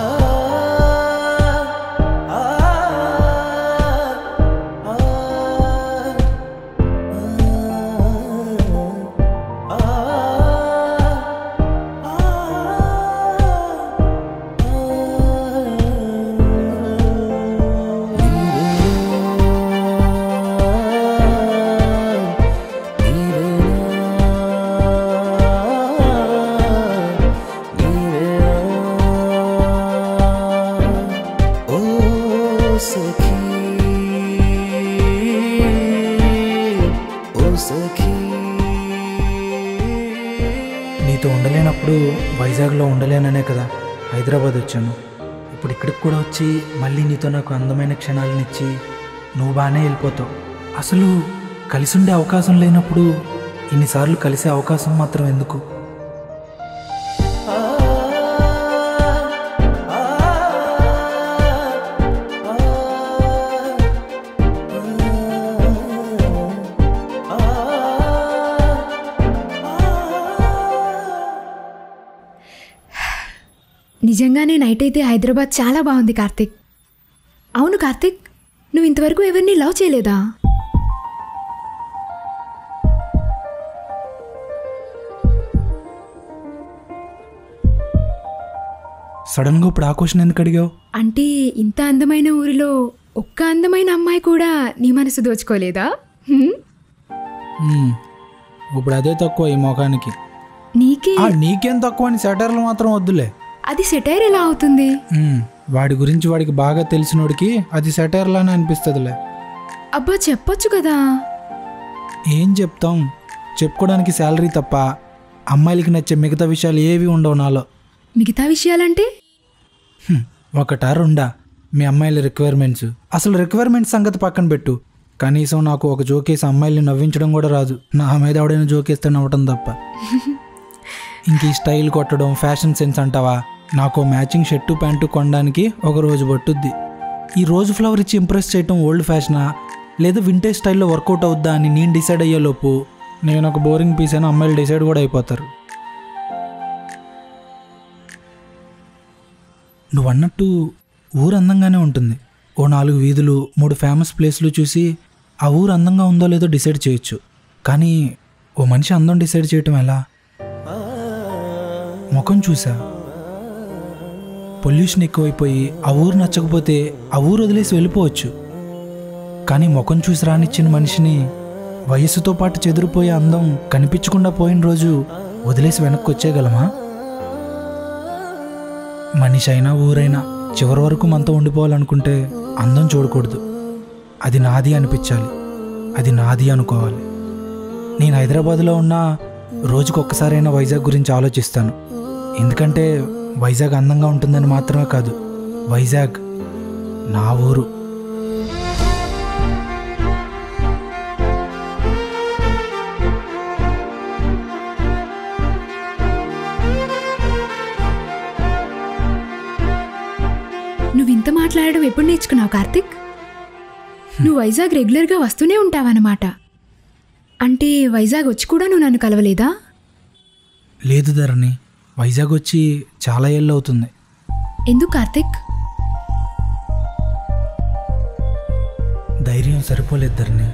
నీతో ఉండలేనప్పుడు వైజాగ్లో ఉండలేననే కదా హైదరాబాద్ వచ్చాను. ఇప్పుడు ఇక్కడికి కూడా వచ్చి మళ్ళీ నీతో నాకు అందమైన క్షణాలనిచ్చి నువ్వు బాగానే వెళ్ళిపోతావు. అసలు కలిసి ఉండే అవకాశం లేనప్పుడు ఇన్నిసార్లు కలిసే అవకాశం మాత్రం ఎందుకు? నిజంగానే నైట్ అయితే హైదరాబాద్ చాలా బాగుంది కార్తిక్. అవును కార్తిక్, నువ్వు ఇంతవరకు ఎవరిని లవ్ చేయలేదా? సడన్గా ఇప్పుడు ఆ క్వశ్చన్ ఎందుకు అడిగావు? అంటే ఇంత అందమైన ఊరిలో ఒక్క అందమైన అమ్మాయి కూడా నీ మనసు దోచుకోలేదా? ఇప్పుడు అదే తక్కువ ఈ మొఖానికి. నీకేం తక్కువ అని సెటైర్లు మాత్రం వద్దులే. అది సెటైర్ ఎలా అవుతుంది? వాడి గురించి వాడికి బాగా తెలిసినోడికి అది సెటైర్లానే అనిపిస్తుందిలే. అబ్బా చెప్పొచ్చు కదా. ఏం చెప్తాం, చెప్పుకోవడానికి శాలరీ తప్ప అమ్మాయిలకి నచ్చే మిగతా విషయాలు ఏవి ఉండవు నాలో. మిగతా విషయాలంటే? ఒకటా రెండా మీ అమ్మాయిల రిక్వైర్మెంట్స్? అసలు రిక్వైర్మెంట్స్ సంగతి పక్కన పెట్టు, కనీసం నాకు ఒక జోకేసి అమ్మాయిల్ని నవ్వించడం కూడా రాదు. నా మీద ఎవడైనా జోకేస్తే నవ్వటం తప్ప. ఇంక ఈ స్టైల్ కొట్టడం, ఫ్యాషన్ సెన్స్ అంటావా? నాకు మ్యాచింగ్ షర్టు ప్యాంటు కొనడానికి ఒక రోజు పట్టుద్ది. ఈ రోజు ఫ్లవర్ ఇచ్చి ఇంప్రెస్ చేయటం ఓల్డ్ ఫ్యాషనా లేదా వింటేజ్ స్టైల్లో వర్కౌట్ అవుద్దా అని నేను డిసైడ్ అయ్యేలోపు నేను ఒక బోరింగ్ పీస్ అయినా అమ్మాయిలు డిసైడ్ కూడా అయిపోతారు. నువ్వు అన్నట్టు ఊరు అందంగానే ఉంటుంది. ఓ 4 వీధులు 3 ఫేమస్ ప్లేస్లు చూసి ఆ ఊరు అందంగా ఉందో లేదో డిసైడ్ చేయొచ్చు. కానీ ఓ మనిషి అందం డిసైడ్ చేయటం ఎలా? ముఖం చూసా. పొల్యూషన్ ఎక్కువైపోయి ఆ ఊరు నచ్చకపోతే ఆ ఊరు వదిలేసి వెళ్ళిపోవచ్చు. కానీ ముఖం చూసి రానిచ్చిన మనిషిని వయస్సుతో పాటు చెదిరిపోయే అందం కనిపించకుండా పోయిన రోజు వదిలేసి వెనక్కి వచ్చేయగలమా? మనిషి అయినా ఊరైనా చివరి వరకు మనతో ఉండిపోవాలనుకుంటే అందం చూడకూడదు. అది నాది అనిపించాలి, అది నాది అనుకోవాలి. నేను హైదరాబాద్లో ఉన్న రోజుకు ఒక్కసారైనా వైజాగ్ గురించి ఆలోచిస్తాను. ఎందుకంటే వైజాగ్ అందంగా ఉంటుందని మాత్రమే కాదు, వైజాగ్ నా ఊరు. నువ్వు ఇంత మాట్లాడడం ఎప్పుడు నేర్చుకున్నావు కార్తిక్? నువ్వు వైజాగ్ రెగ్యులర్గా వస్తూనే ఉంటావన్నమాట. అంటే వైజాగ్ వచ్చి కూడా నువ్వు నన్ను కలవలేదా? లేదు ధరణి, వైజాగ్ వచ్చి చాలా ఏళ్ళు అవుతుంది. ఎందుకు కార్తిక్? ధైర్యం సరిపోలేదు ధరణి.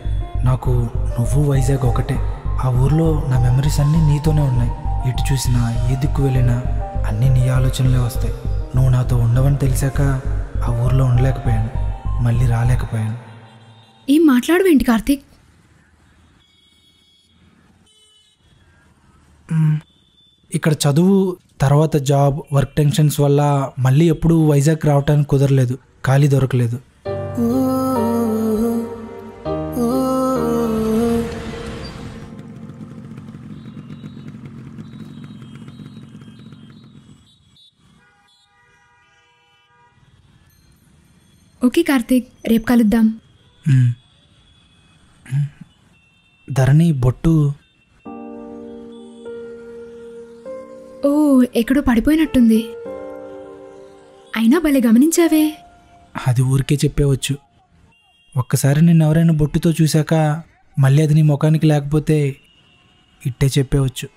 నాకు నువ్వు వైజాగ్ ఒకటే. ఆ ఊర్లో నా మెమరీస్ అన్నీ నీతోనే ఉన్నాయి. ఇటు చూసినా ఏ దిక్కు వెళ్ళినా అన్నీ నీ ఆలోచనలే వస్తాయి. నువ్వు నాతో ఉండవని తెలిసాక ఆ ఊర్లో ఉండలేకపోయాను, మళ్ళీ రాలేకపోయాను. ఏం మాట్లాడవేంటి కార్తిక్? ఇక్కడ చదువు తర్వాత జాబ్ వర్క్ టెన్షన్స్ వల్ల మళ్ళీ ఎప్పుడూ వైజాగ్ రావటానికి కుదరలేదు, ఖాళీ దొరకలేదు. ఓకే కార్తిక్, రేపు కలుద్దాం. ధరణి బొట్టు ఓ ఎక్కడో పడిపోయినట్టుంది. అయినా భలే గమనించావే. అది ఊరికే చెప్పేవచ్చు. ఒక్కసారి నిన్ను ఎవరైనా బొట్టుతో చూశాక మళ్ళీ అది నీ ముఖానికి లేకపోతే ఇట్టే చెప్పేవచ్చు.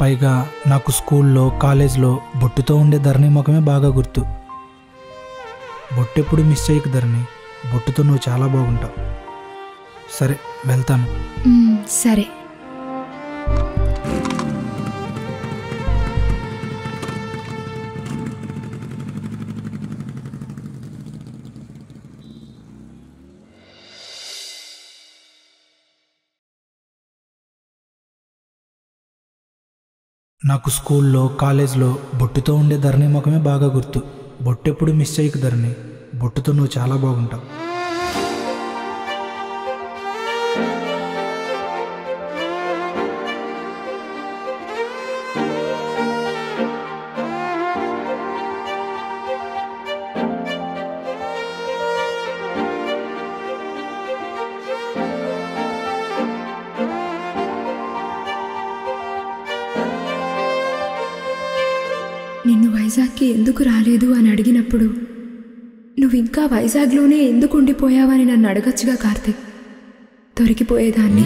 పైగా నాకు స్కూల్లో కాలేజ్లో బొట్టుతో ఉండే ధరణి ముఖమే బాగా గుర్తు. బొట్టు ఎప్పుడు మిస్ చేయకు ధరణి, బొట్టుతో నువ్వు చాలా బాగుంటావు. సరే వెళ్తాను. సరే. నాకు స్కూల్లో కాలేజ్లో బొట్టుతో ఉండే ధరణి ముఖమే బాగా గుర్తు. బొట్టు ఎప్పుడు మిస్ చేయకు ధరణి, బొట్టుతో నువ్వు చాలా బాగుంటావు. నిన్ను వైజాగ్కి ఎందుకు రాలేదు అని అడిగినప్పుడు నువ్వు ఇంకా వైజాగ్లోనే ఎందుకు ఉండిపోయావని నన్ను అడగచ్చుగా కార్తిక్, దొరికిపోయేదాన్ని.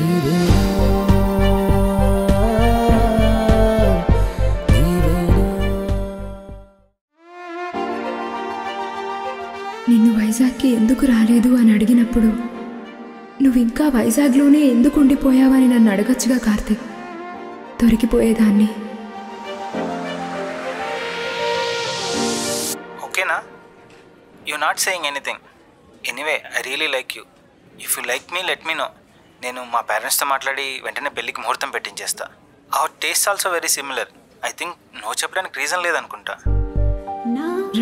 వైజాగ్కి ఎందుకు రాలేదు అని అడిగినప్పుడు నువ్వు ఇంకా వైజాగ్లోనే ఎందుకు ఉండిపోయావని నన్ను అడగచ్చుగా కార్తిక్. దొరికిపోయేదాన్ని. ఓకేనా? You not saying anything. Anyway I really like you. If you like me let me know. నేను మా పేరెంట్స్తో మాట్లాడి వెంటనే పెళ్ళికి ముహూర్తం పెట్టించేస్తా. Our taste also very similar. I think no చెప్పడానికి రీజన్ లేదనుకుంటా.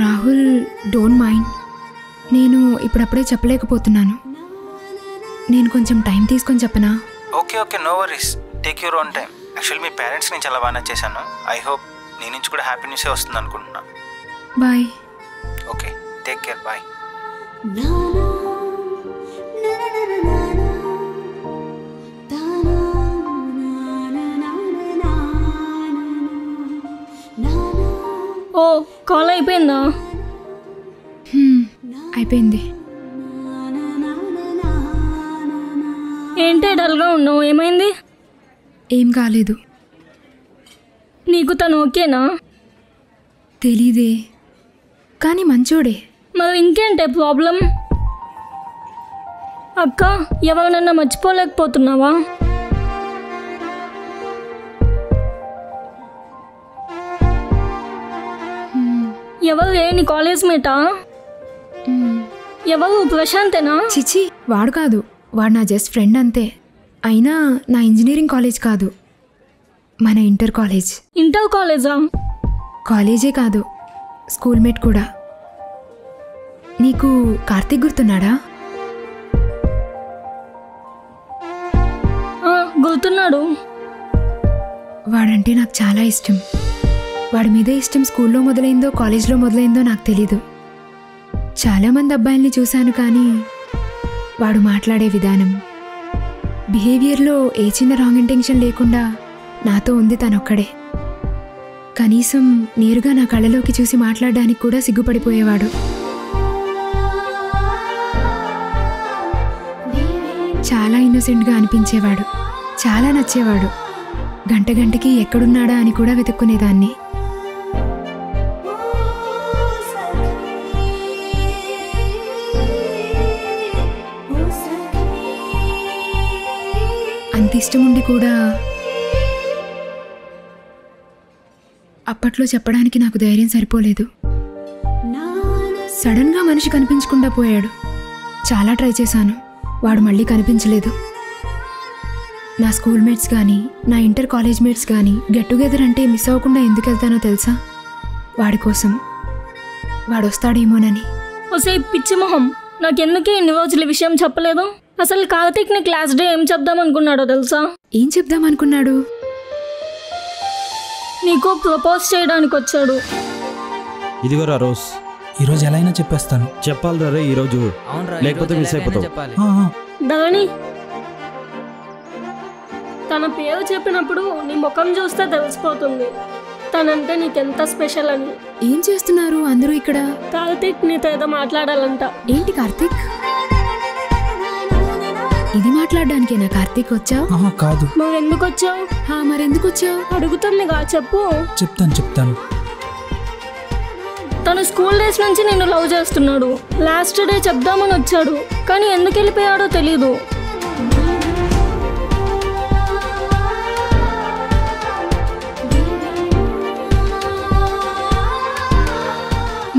Rahul, don't mind. నేను ఇప్పుడప్పుడే చెప్పలేకపోతున్నాను. నేను కొంచెం టైం తీసుకొని చెప్పనా? Okay okay, no worries. Take your own time. Actually మీ పేరెంట్స్ నేను చాలా బాగా నచ్చేసాను. ఐ హోప్ నీ నుంచి కూడా హ్యాపీ న్యూసే వస్తుంది అనుకుంటున్నా. Bye. Okay, take care. Bye. Oh, call అయిపోయిందా? అయిపోయింది. ఏంటి డల్గా ఉన్నావు? ఏమైంది? ఏం కాలేదు. నీకు తను ఓకేనా? తెలీదే, కానీ మంచోడే. మరి ఇంకేంటే ప్రాబ్లం? అక్క, ఎవరినన్నా మర్చిపోలేకపోతున్నావా? ఎవరు? నీ కాలేజ్ మేటా? ఎవరు? ప్రశాంతేనా? చిచి, వాడు కాదు. వాడు నా జస్ట్ ఫ్రెండ్ అంతే. అయినా నా ఇంజనీరింగ్ కాలేజ్ కాదు, మన ఇంటర్ కాలేజ్. ఇంటర్ కాలేజా? కాలేజే కాదు, స్కూల్మేట్ కూడా. నీకు కార్తీక్ గుర్తున్నాడా? గుర్తున్నాడు. వాడంటే నాకు చాలా ఇష్టం. వాడి మీద ఇష్టం స్కూల్లో మొదలైందో కాలేజ్లో మొదలైందో నాకు తెలీదు. చాలామంది అబ్బాయిల్ని చూశాను, కానీ వాడు మాట్లాడే విధానం, బిహేవియర్లో ఏ చిన్న రాంగ్ ఇంటెన్షన్ లేకుండా నాతో ఉంది తనొక్కడే. కనీసం నేరుగా నా కళ్ళలోకి చూసి మాట్లాడడానికి కూడా సిగ్గుపడిపోయేవాడు. చాలా ఇన్నోసెంట్గా అనిపించేవాడు. చాలా నచ్చేవాడు. గంట గంటకి ఎక్కడున్నాడా అని కూడా వెతుక్కునేదాన్ని. అంత ఇష్టముండి కూడా అప్పట్లో చెప్పడానికి నాకు ధైర్యం సరిపోలేదు. సడన్గా మనిషి కనిపించకుండా పోయాడు. చాలా ట్రై చేశాను, వాడు మళ్ళీ కనిపించలేదు. నా స్కూల్మేట్స్ కానీ నా ఇంటర్ కాలేజ్ మేట్స్ కానీ గెట్ టుగెదర్ అంటే మిస్ అవ్వకుండా ఎందుకు వెళ్తానో తెలుసా? వాడి కోసం. వాడు వస్తాడేమోనని. ఒసే పిచ్చి మొహం, నాకెందుకే ఇన్ని రోజులు విషయం చెప్పలేదు? అసలు కార్తీక్ని క్లాస్ డే ఏం చెప్దామనుకున్నాడో తెలుసా? ఏం చెప్దామనుకున్నాడు? నీకు ప్రపోజ్ చేయడానికి వచ్చాడు. ఇదిగోరా రోజ్. ఈరోజు ఎలా అయినా చెప్పేస్తాను. చెప్పాలి రే ఈరోజు, లేకపోతే మిస్ అయిపోతావు. ధరణి, తన పేరు చెప్పినప్పుడు నీ ముఖం చూస్తే తెలిసిపోతుంది తనంటే నీకెంత స్పెషల్ అని. ఏం చేస్తున్నారు అందరూ ఇక్కడ? కార్తీక్ నీతో ఏదో మాట్లాడాలంట. ఏంటి కార్తీక్? ఇది మాట్లాడడానికేనా కార్తీక్ వచ్చావు? కాదు. మరెందుకు వచ్చావు? మరెందుకు వచ్చావు? అడుగుతుందిగా, చెప్పు. చెప్తాను. తను స్కూల్ డేస్ నుంచి నిన్ను లవ్ చేస్తున్నాడు. లాస్ట్ డే చెప్దామని వచ్చాడు, కానీ ఎందుకు వెళ్ళిపోయాడో తెలీదు.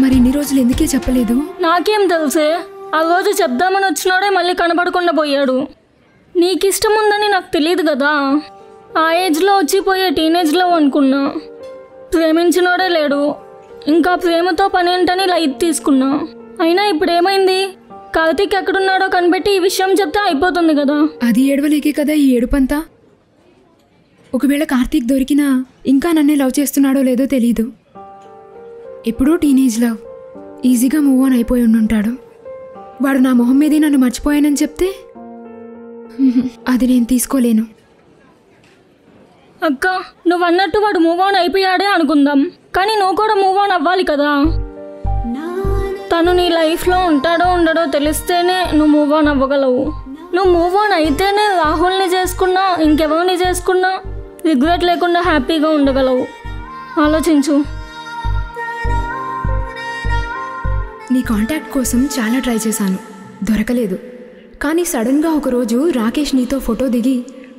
మరి ఇన్ని రోజులు ఎందుకే చెప్పలేదు? నాకేం తెలుసే. ఆ రోజు చెప్దామని వచ్చినాడే మళ్ళీ కనబడకుండా పోయాడు. నీకు ఇష్టం ఉందని నాకు తెలియదు కదా. ఆ ఏజ్లో వచ్చిపోయే టీనేజ్లో అనుకున్నా. ప్రేమించినోడే లేడు, ఇంకా ప్రేమతో పనేంటని లైట్ తీసుకున్నా. అయినా ఇప్పుడు ఏమైంది? కార్తీక్ ఎక్కడున్నాడో కనిపెట్టి ఈ విషయం చెప్తే అయిపోతుంది కదా. అది ఏడవలేకే కదా ఈ ఏడుపంతా. ఒకవేళ కార్తీక్ దొరికినా ఇంకా నన్నే లవ్ చేస్తున్నాడో లేదో తెలీదు. ఎప్పుడూ టీనేజ్ లవ్, ఈజీగా మూవ్ ఆన్ అయిపోయి ఉండుంటాడు. వాడు నా మొహం మీదే నన్ను మర్చిపోయానని చెప్తే అది నేను తీసుకోలేను. అక్క, నువ్వు అన్నట్టు వాడు మూవ్ ఆన్ అయిపోయాడే అనుకుందాం, కానీ నువ్వు కూడా మూవ్ ఆన్ అవ్వాలి కదా. తను నీ లైఫ్లో ఉంటాడో ఉండడో తెలిస్తేనే నువ్వు మూవ్ ఆన్ అవ్వగలవు. నువ్వు మూవ్ ఆన్ అయితేనే రాహుల్ని చేసుకున్నా ఇంకెవరిని చేసుకున్నా రిగ్రెట్ లేకుండా హ్యాపీగా ఉండగలవు. ఆలోచించు. నీ కాంటాక్ట్ కోసం చాలా ట్రై చేశాను, దొరకలేదు. కానీ సడన్గా ఒకరోజు రాకేష్ నీతో ఫోటో దిగి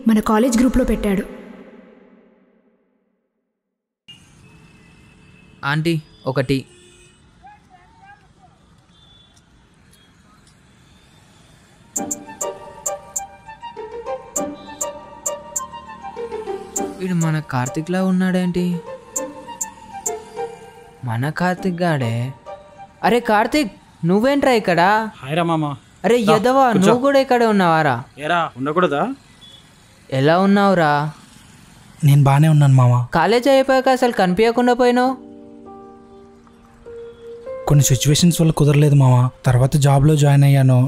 మన కాలేజ్ గ్రూప్లో పెట్టాడు. ఆంటీ ఒకటి. వీడు మన కార్తిక్లా ఉన్నాడేంటి? మన కార్తిక్ గాడే. అరే కార్తిక్, నువ్వేంట్రా ఇక్కడ? హాయ్ రా మామ. అరే యదవా, నువ్వు కూడా ఇక్కడే ఉన్నావారా? ఏరా ఉండకూడదా? ఎలా ఉన్నావురా? నేను బాగానే ఉన్నాను మామ. కాలేజ్ అయిపోయాక అసలు కనిపించకుండా పోయినావు. కొన్ని సిచ్యువేషన్స్ వల్ల కుదరలేదు మామ. తర్వాత జాబ్లో జాయిన్ అయ్యాను.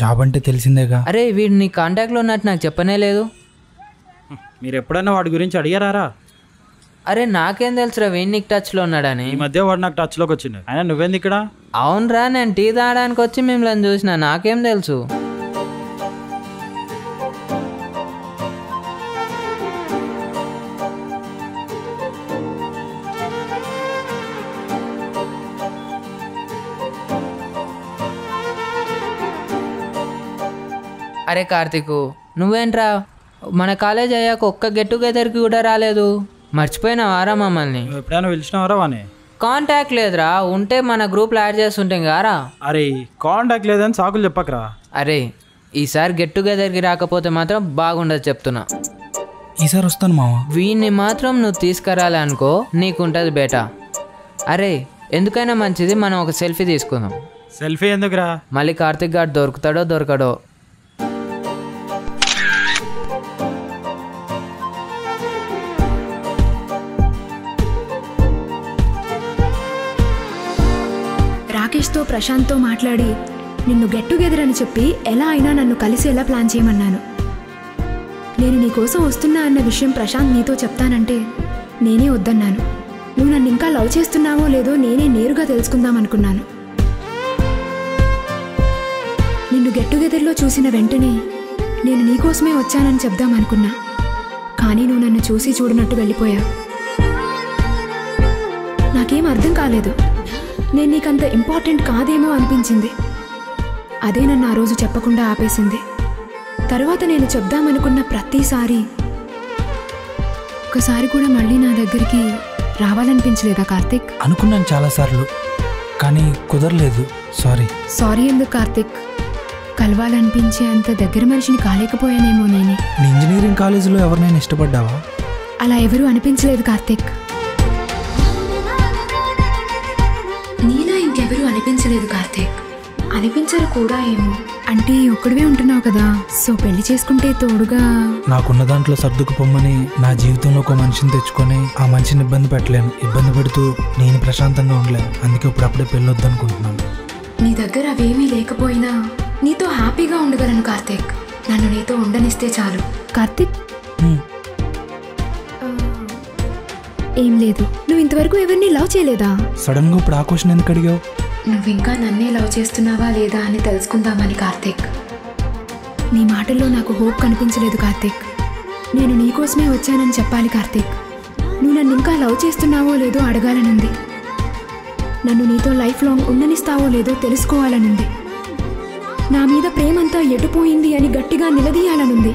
జాబ్ అంటే తెలిసిందేగా. అరే వీడు నీ కాంటాక్ట్లో ఉన్నట్టు నాకు చెప్పనే లేదు. మీరు ఎప్పుడైనా వాడి గురించి అడిగారా? అరే నాకేం తెలుసురా వీడు నీకు టచ్లో ఉన్నాడని. ఈ మధ్య వాడు నాకు టచ్లోకి వచ్చింది. అయినా నువ్వేంది ఇక్కడ? అవునరా, నేను టీ తాగడానికి వచ్చి మిమ్మల్ని చూసిన, నాకేం తెలుసు. అరే కార్తికు, నువ్వేంట్రా మన కాలేజ్ అయ్యాక ఒక్క గెట్ టుగెదర్కి కూడా రాలేదు? మర్చిపోయినావారా మమ్మల్ని? ఎప్పుడైనా పిలిచినావారా వాని? కాంటాక్ట్ లేదురా, ఉంటే మన గ్రూప్లో యాడ్ చేస్తుంటాం కారా. అరే కాంటాక్ట్ లేదని సాకులు చెప్పకరా. అరే ఈసారి గెట్ టుగెదర్కి రాకపోతే మాత్రం బాగుండదు చెప్తున్నా. ఈసారి వస్తాను మామ. వీడిని మాత్రం నువ్వు తీసుకురాలి అనుకో, నీకుంటుంది బేటా. అరే ఎందుకైనా మంచిది మనం ఒక సెల్ఫీ తీసుకుందాం. సెల్ఫీ ఎందుకురా? మళ్ళీ కార్తిక్ గారు దొరుకుతాడో దొరకడో. రాకేష్తో ప్రశాంత్తో మాట్లాడి నిన్ను గెట్ టుగెదర్ అని చెప్పి ఎలా అయినా నన్ను కలిసేలా ప్లాన్ చేయమన్నాను. నేను నీకోసం వస్తున్నా అన్న విషయం ప్రశాంత్ నీతో చెప్తానంటే నేనే వద్దన్నాను. నువ్వు నన్ను ఇంకా లవ్ చేస్తున్నావో లేదో నేనే నేరుగా తెలుసుకుందామనుకున్నాను. నిన్ను గెట్ టుగెదర్లో చూసిన వెంటనే నేను నీకోసమే వచ్చానని చెప్దామనుకున్నా. కానీ నువ్వు నన్ను చూసి చూడనట్టు వెళ్ళిపోయావు. నాకేం అర్థం కాలేదు. నేను నీకంత ఇంపార్టెంట్ కాదేమో అనిపించింది. అదే నన్ను ఆ రోజు చెప్పకుండా ఆపేసింది. తర్వాత నేను చెప్దామనుకున్న ప్రతిసారి ఒకసారి కూడా మళ్ళీ నా దగ్గరికి రావాలనిపించలేదా కార్తిక్? అనుకున్నాను చాలాసార్లు, కానీ కుదరలేదు. సారీ ఎందుకు కార్తిక్? కలవాలనిపించే అంత దగ్గర మనిషిని కాలేకపోయానేమో నేనే. నీ ఇంజనీరింగ్ కాలేజీలో ఎవరినైనా ఇష్టపడ్డావా? అలా ఎవరూ అనిపించలేదు కార్తిక్. నీలా ఇంకెవరూ అనిపించలేదు కార్తిక్. అనిపించరు కూడా ఏమో. అంటే ఒక్కడివే ఉంటున్నావు కదా, సో పెళ్లి చేసుకుంటే తోడుగా నాకున్న దాంట్లో సర్దుకుపోమ్మని నా జీవితంలో ఒక మనిషిని తెచ్చుకొని ఆ మనిషిని ఇబ్బంది పెట్టలేను. ఇబ్బంది పెడుతూ నేను ప్రశాంతంగా ఉండలేను. అందుకే ఇప్పుడప్పుడే పెళ్ళి వద్దనుకుంటున్నాను. నీ దగ్గర అవేమీ లేకపోయినా నీతో హ్యాపీగా ఉండగలను కార్తిక్. నన్ను నీతో ఉండనిస్తే చాలు. కార్తిక్ ఏం లేదు. నువ్వు ఇంతవరకు ఎవరిని లవ్ చేయలేదా? సడన్ గా ఇప్పుడు ఆ క్వశ్చన్ ఎందుకు అడిగావు? నువ్వు ఇంకా నన్నే లవ్ చేస్తున్నావా లేదా అని తెలుసుకుందామని కార్తిక్. నీ మాటల్లో నాకు హోప్ కనిపించలేదు కార్తిక్. నేను నీకోసమే వచ్చానని చెప్పాలి కార్తిక్. నువ్వు నన్ను ఇంకా లవ్ చేస్తున్నావో లేదో అడగాలనుంది. నన్ను నీతో లైఫ్ లాంగ్ ఉండనిస్తావో లేదో తెలుసుకోవాలనుంది. నా మీద ప్రేమంతా ఎటుపోయింది అని గట్టిగా నిలదీయాలనుంది.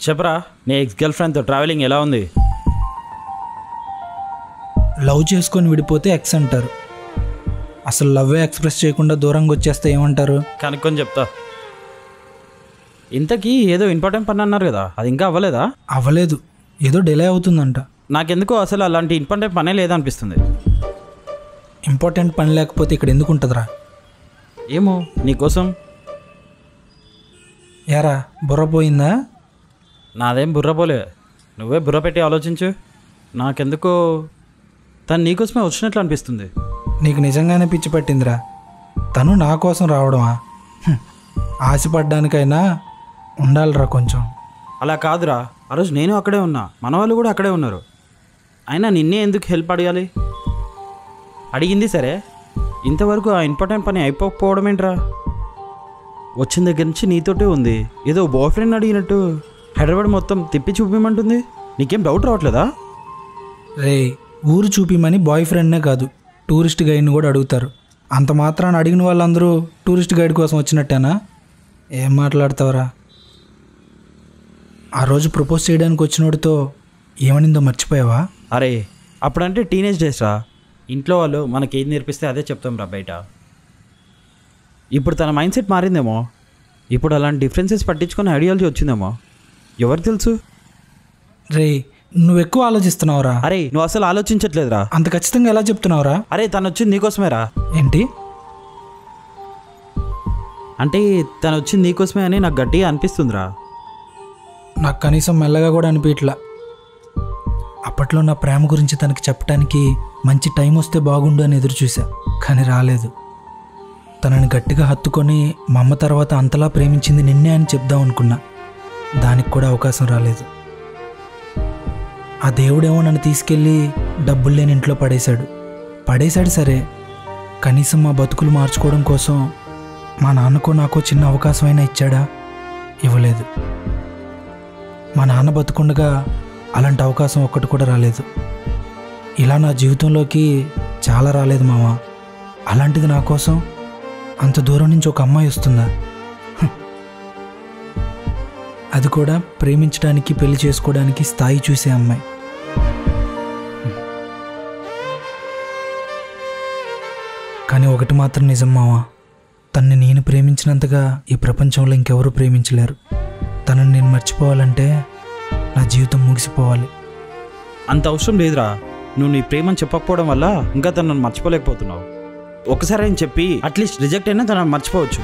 చెప్పరా, నీ ఎక్స్ గర్ల్ ఫ్రెండ్తో ట్రావెలింగ్ ఎలా ఉంది? లవ్ చేసుకొని విడిపోతే ఎక్స్ అంటారు. అసలు లవ్వే ఎక్స్ప్రెస్ చేయకుండా దూరంగా వచ్చేస్తే ఏమంటారు? కనుక్కొని చెప్తా. ఇంతకీ ఏదో ఇంపార్టెంట్ పని అన్నారు కదా, అది ఇంకా అవ్వలేదా? అవ్వలేదు, ఏదో డిలే అవుతుందంట. నాకెందుకో అసలు అలాంటి ఇంపార్టెంట్ పనే లేదనిపిస్తుంది. ఇంపార్టెంట్ పని లేకపోతే ఇక్కడ ఎందుకు ఉంటుందిరా? ఏమో నీకోసం. యారా బుర్ర పోయిందా? నాదేం బుర్ర పోలే, నువ్వే బుర్ర పెట్టి ఆలోచించు. నాకెందుకో తను నీకోసమే వచ్చినట్లు అనిపిస్తుంది. నీకు నిజంగానే పిచ్చి పట్టిందిరా. తను నా కోసం రావడమా? ఆశపడ్డానికైనా ఉండాలిరా కొంచెం. అలా కాదురా, ఆ రోజు నేను అక్కడే ఉన్నా, మన వాళ్ళు కూడా అక్కడే ఉన్నారు. అయినా నిన్నే ఎందుకు హెల్ప్ అడగాలి? అడిగింది సరే, ఇంతవరకు ఆ ఇంపార్టెంట్ పని అయిపోకపోవడం ఏంట్రా? వచ్చిన దగ్గర నుంచి నీతోటే ఉంది. ఏదో బాయ్ ఫ్రెండ్ అడిగినట్టు హైదరాబాద్ మొత్తం తిప్పి చూపిమంటుంది. నీకేం డౌట్ రావట్లేదా? రే, ఊరు చూపిమని బాయ్ ఫ్రెండ్నే కాదు టూరిస్ట్ గైడ్ని కూడా అడుగుతారు. అంత మాత్రాన అడిగిన వాళ్ళందరూ టూరిస్ట్ గైడ్ కోసం వచ్చినట్టేనా? ఏం మాట్లాడతావురా? ఆ రోజు ప్రపోజ్ చేయడానికి వచ్చినోడితో ఏమనిందో మర్చిపోయావా? అరే అప్పుడంటే టీనేజ్ డేస్ రా. ఇంట్లో వాళ్ళు మనకేం నేర్పిస్తే అదే చెప్తాం రా బయట. ఇప్పుడు తన మైండ్ సెట్ మారిందేమో. ఇప్పుడు అలాంటి డిఫరెన్సెస్ పట్టించుకునే ఐడియాలజీ వచ్చిందేమో, ఎవరు తెలుసు. రే, నువ్వు ఎక్కువ ఆలోచిస్తున్నావురా. అరే నువ్వు అసలు ఆలోచించట్లేదురా. అంత ఖచ్చితంగా ఎలా చెప్తున్నావురా? అరే తను వచ్చింది నీకోసమేరా. ఏంటి అంటే తను వచ్చింది నీకోసమే అని నాకు గట్టిగా అనిపిస్తుందిరా. నాకు కనీసం మెల్లగా కూడా అనిపించట్లా. అప్పట్లో నా ప్రేమ గురించి తనకి చెప్పడానికి మంచి టైం వస్తే బాగుండు అని ఎదురు చూసా, కానీ రాలేదు. తనని గట్టిగా హత్తుకొని మా అమ్మ తర్వాత అంతలా ప్రేమించింది నిన్నే అని చెప్దాం అనుకున్నా. దానికి కూడా అవకాశం రాలేదు. ఆ దేవుడేమో నన్ను తీసుకెళ్ళి డబ్బులు లేని ఇంట్లో పడేశాడు సరే, కనీసం మా బతుకులు మార్చుకోవడం కోసం మా నాన్నకో నాకో చిన్న అవకాశం అయినా ఇచ్చాడా? ఇవ్వలేదు. మా నాన్న బతుకుండగా అలాంటి అవకాశం ఒక్కటి కూడా రాలేదు. ఇలా నా జీవితంలోకి చాలా రాలేదు మామ. అలాంటిది నా కోసం అంత దూరం నుంచి ఒక అమ్మాయి వస్తుందా? అది కూడా ప్రేమించడానికి పెళ్లి చేసుకోవడానికి స్థాయి చూసే అమ్మాయి. కానీ ఒకటి మాత్రం నిజం మావా, తన్ని నేను ప్రేమించినంతగా ఈ ప్రపంచంలో ఇంకెవరూ ప్రేమించలేరు. తనని నేను మర్చిపోవాలంటే నా జీవితం ముగిసిపోవాలి. అంత అవసరం లేదురా. నువ్వు నీ ప్రేమని చెప్పకపోవడం వల్ల ఇంకా తనను మర్చిపోలేకపోతున్నావు. ఒకసారి అని చెప్పి అట్లీస్ట్ రిజెక్ట్ అయినా తనను మర్చిపోవచ్చు.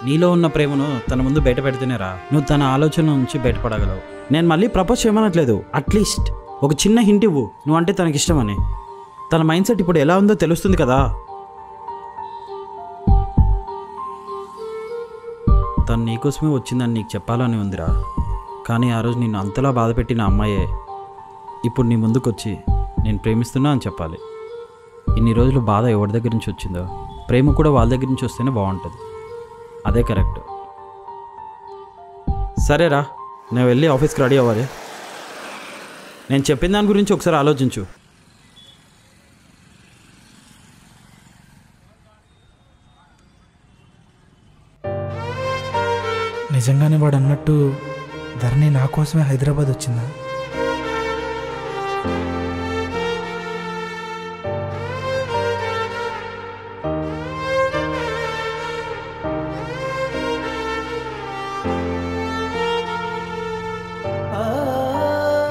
నీలో ఉన్న ప్రేమను తన ముందు బయట పెడితేనేరా నువ్వు తన ఆలోచన నుంచి బయటపడగలవు. నేను మళ్ళీ ప్రపోజ్ చేయమనట్లేదు, అట్లీస్ట్ ఒక చిన్న హింట్ ఇవ్వు నువ్వు అంటే తనకి ఇష్టమని. తన మైండ్ సెట్ ఇప్పుడు ఎలా ఉందో తెలుస్తుంది కదా. తను నీకోసమే వచ్చిందని నీకు చెప్పాలని ఉందిరా. కానీ ఆ రోజు నిన్ను అంతలా బాధపెట్టిన అమ్మాయే ఇప్పుడు నీ ముందుకు వచ్చి నేను ప్రేమిస్తున్నా అని చెప్పాలి. ఇన్ని రోజులు బాధ ఎవరి దగ్గర నుంచి వచ్చిందో ప్రేమ కూడా వాళ్ళ దగ్గర నుంచి వస్తేనే బాగుంటుంది. అదే కరెక్ట్. సరేరా, నేను వెళ్ళి ఆఫీస్కి రెడీ అవ్వాలి. నేను చెప్పిన దాని గురించి ఒకసారి ఆలోచించు. నిజంగానే వాడు అన్నట్టు ధరణి నా కోసమే హైదరాబాద్ వచ్చిందా?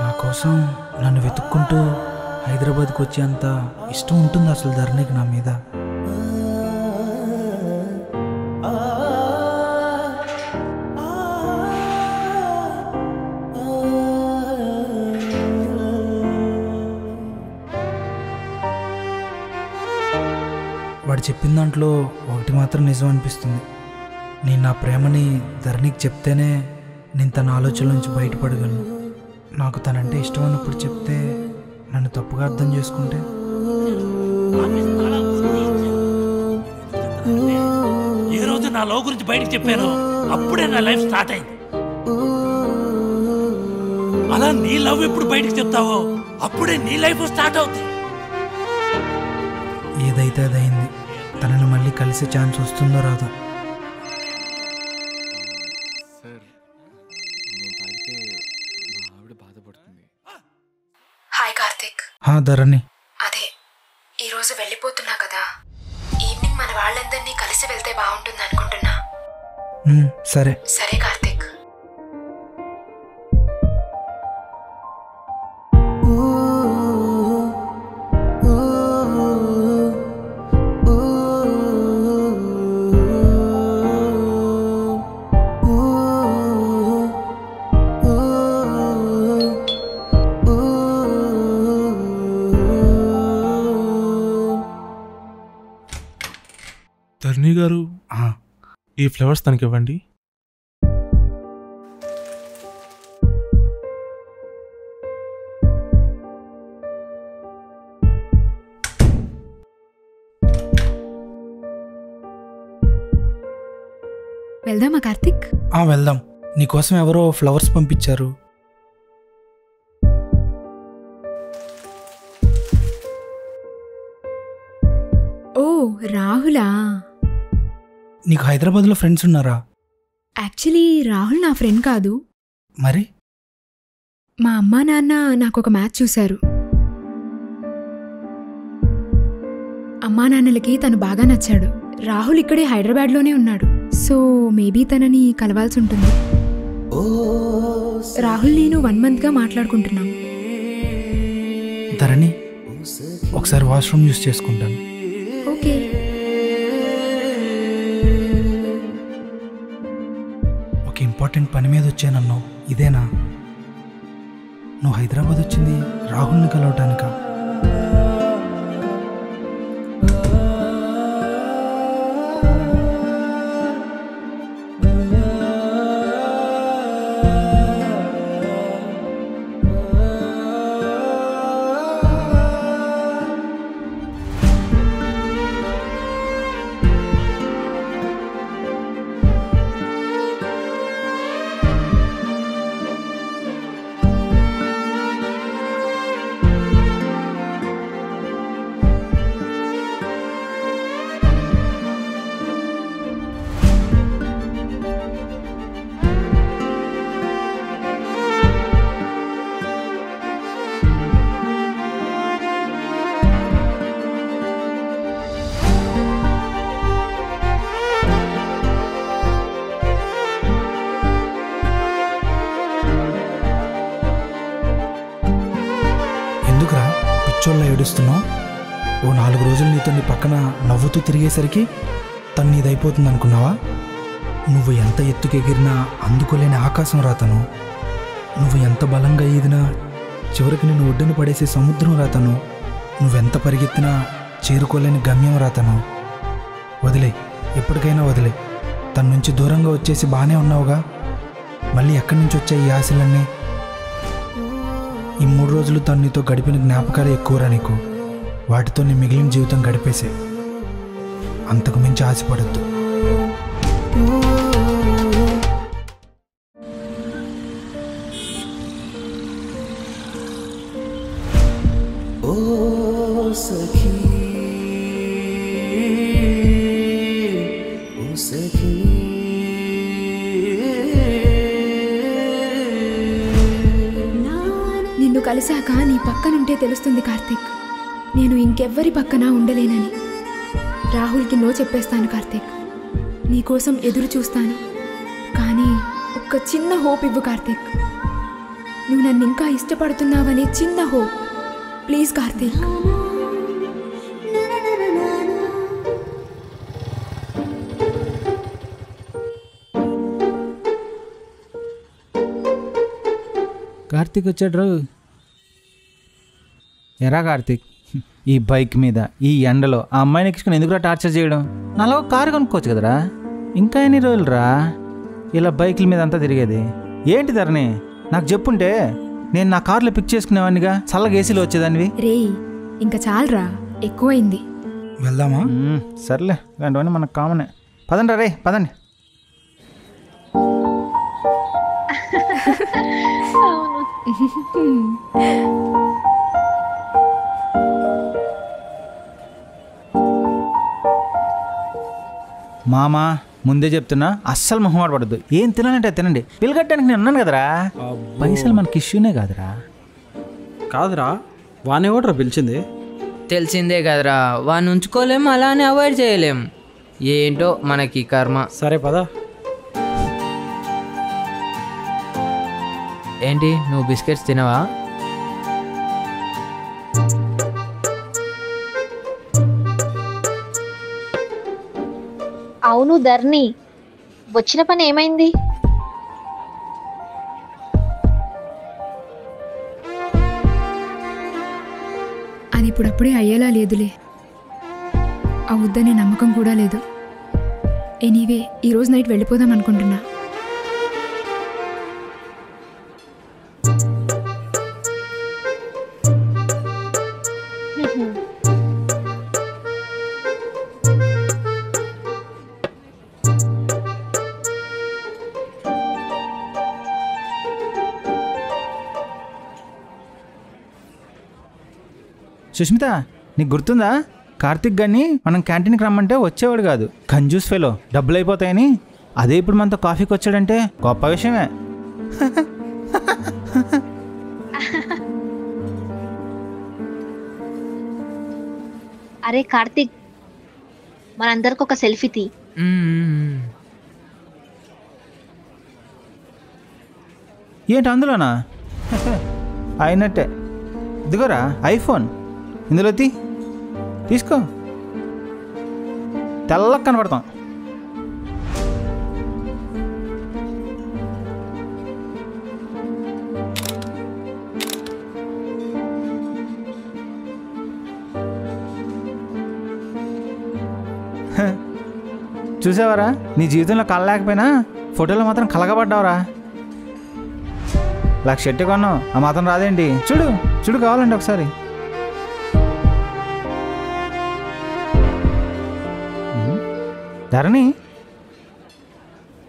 నా కోసం నన్ను వెతుక్కుంటూ హైదరాబాద్కి వచ్చేంత ఇష్టం ఉంటుంది అసలు ధరణికి నా మీద. వాడు చెప్పిన దాంట్లో ఒకటి మాత్రం నిజం అనిపిస్తుంది. నేను నా ప్రేమని ధరణికి చెప్తేనే నేను తన ఆలోచనల నుంచి బయటపడగలను. నాకు తనంటే ఇష్టం అన్నప్పుడు చెప్తే నన్ను తప్పుగా అర్థం చేసుకుంటే ఏ రోజు నా లవ్ గురించి బయటకు చెప్పాను అప్పుడే నా లైఫ్ స్టార్ట్ అయింది. అలా నీ లవ్ ఎప్పుడు బయటకు చెప్తావో అప్పుడే నీ లైఫ్ స్టార్ట్ అవుతుంది. ఏదైతే అదైంది. తనని మళ్ళీ కలిసే ఛాన్స్ వస్తుందో రాదో. హాయ్ కార్తిక్. ధరణి, అదే ఈరోజు వెళ్ళిపోతున్నా కదా, ఈవినింగ్ మన వాళ్ళందరినీ కలిసి వెళ్తే బాగుంటుంది అనుకుంటున్నా. సరే సరే కార్తిక్. ధరణి గారు, ఈ ఫ్లవర్స్ తనకి ఇవ్వండి. వెళ్దామా కార్తిక్? వెళ్దాం. నీకోసం ఎవరో ఫ్లవర్స్ పంపించారు. ఓ రాహులా? నీకు హైదరాబాద్లో ఫ్రెండ్స్ ఉన్నారా? యాక్చువల్లీ రాహుల్ నా ఫ్రెండ్ కాదు. మరి మా అమ్మా నాన్న నాకు ఒక మ్యాచ్ చూశారు. అమ్మా నాన్నలకి తను బాగా నచ్చాడు. రాహుల్ ఇక్కడే హైదరాబాద్లోనే ఉన్నాడు. సో మేబీ తనని కలవాల్సి ఉంటుంది. రాహుల్ నేను 1 monthగా మాట్లాడుకుంటున్నాం. ధరణి, ఒకసారి వాష్రూమ్ యూస్ చేసుకుంటాను. ఓకే. ఒక ఇంపార్టెంట్ పని మీద వచ్చానన్నావు, ఇదేనా? నువ్వు హైదరాబాద్ వచ్చింది రాహుల్ని కలవటానికా? ఎందుకురా పిచ్చోళ్ళ ఏడుస్తున్నావు? ఓ 4 రోజులు నీతో నీ పక్కన నవ్వుతూ తిరిగేసరికి తను నీదైపోతుంది అనుకున్నావా? నువ్వు ఎంత ఎత్తుకెగిరినా అందుకోలేని ఆకాశం రాతను. నువ్వు ఎంత బలంగా ఈదినా చివరికి నిన్ను ఒడ్డున పడేసే సముద్రం రాతను. నువ్వెంత పరిగెత్తినా చేరుకోలేని గమ్యం రాతను. వదిలే, ఎప్పటికైనా వదిలే. తన నుంచి దూరంగా వచ్చేసి బాగానే ఉన్నావుగా. మళ్ళీ ఎక్కడి నుంచి వచ్చాయి ఈ ఆశలన్నీ? ఈ 3 రోజులు తను నీతో గడిపిన జ్ఞాపకాలు ఎక్కువరా నీకు. వాటితో నీ మిగిలిన జీవితం గడిపేసే. అంతకు మించి ఆశపడద్దు. ओ सखी ओ सखी నిన్ను కలిశాక నీ పక్కనుంటే తెలుస్తుంది కార్తిక్, నేను ఇంకెవ్వరి పక్కన ఉండలేనని. రాహుల్కి నో చెప్పేస్తాను కార్తిక్. నీకోసం ఎదురు చూస్తాను. కానీ ఒక్క చిన్న హోప్ ఇవ్వు కార్తిక్. నువ్వు నన్ను ఇంకా ఇష్టపడుతున్నావనే చిన్న హోప్. ప్లీజ్ కార్తిక్. కార్తీక్ వచ్చాడు. ఎరా కార్తీక్, ఈ బైక్ మీద ఈ ఎండలో ఆ అమ్మాయిని ఎక్కించుకుని ఎందుకురా టార్చర్ చేయడం? నాలో కారు కొనుక్కోవచ్చు కదరా. ఇంకా ఎన్ని రోజులురా ఇలా బైకుల మీద అంతా తిరిగేది? ఏంటి ధరణి, నాకు చెప్పుంటే నేను నా కార్లో పిక్ చేసుకునేవాడినిగా, చల్లగా ఏసీలో వచ్చేదానివి. రే ఇంకా చాలరా, ఎక్కువైంది. వెళ్దామా? సర్లే, ఇలాంటివన్నీ మనకు కామనే. పదండి రే, పదండి. మామా, ముందే చెప్తున్నా, అస్సలు మొహమాట పడద్దు. ఏం తినాలంటే తినండి. బిల్ కట్టడానికి నేను అన్నాను కదరా. పైసలు మనకి ఇష్యూనే కాదురా. కాదురా, వానే ఓడరా పిలిచింది. తెలిసిందే కదరా, వాడిని ఉంచుకోలేం, అలానే అవాయిడ్ చేయలేం. ఏంటో మనకి కర్మ. సరే పదా. ఏంటి, నువ్వు బిస్కెట్స్ తినవా? అవును ధర్ని, వచ్చిన పని ఏమైంది? అది ఇప్పుడప్పుడే అయ్యేలా లేదులే. అవుద్దనే నమ్మకం కూడా లేదు. ఎనీవే, ఈరోజు నైట్ వెళ్ళిపోదాం అనుకుంటున్నా. సుష్మిత నీకు గుర్తుందా, కార్తిక్ గారిని మనం క్యాంటీన్కి రమ్మంటే వచ్చేవాడు కాదు, కంజూస్ ఫెలో, డబ్బులు అయిపోతాయని. అదే ఇప్పుడు మనతో కాఫీకి వచ్చాడంటే గొప్ప విషయమే. అరే కార్తిక్, మనందరికి ఒక సెల్ఫీ తీ. ఏంటి అందులోనా? అయినట్టే. ఇదిగోరా ఐఫోన్, ఇందులో తీసుకో, తెల్ల కనపడతాం. చూసావారా, నీ జీవితంలో కలలేకపోయినా ఫోటోలో మాత్రం కలగబడ్డావురా. లక్ష షర్ట్ కొన్నావు, ఆ మాత్రం రాదేంటి? చూడు చూడు, కావాలండి ఒకసారి. ధరణి,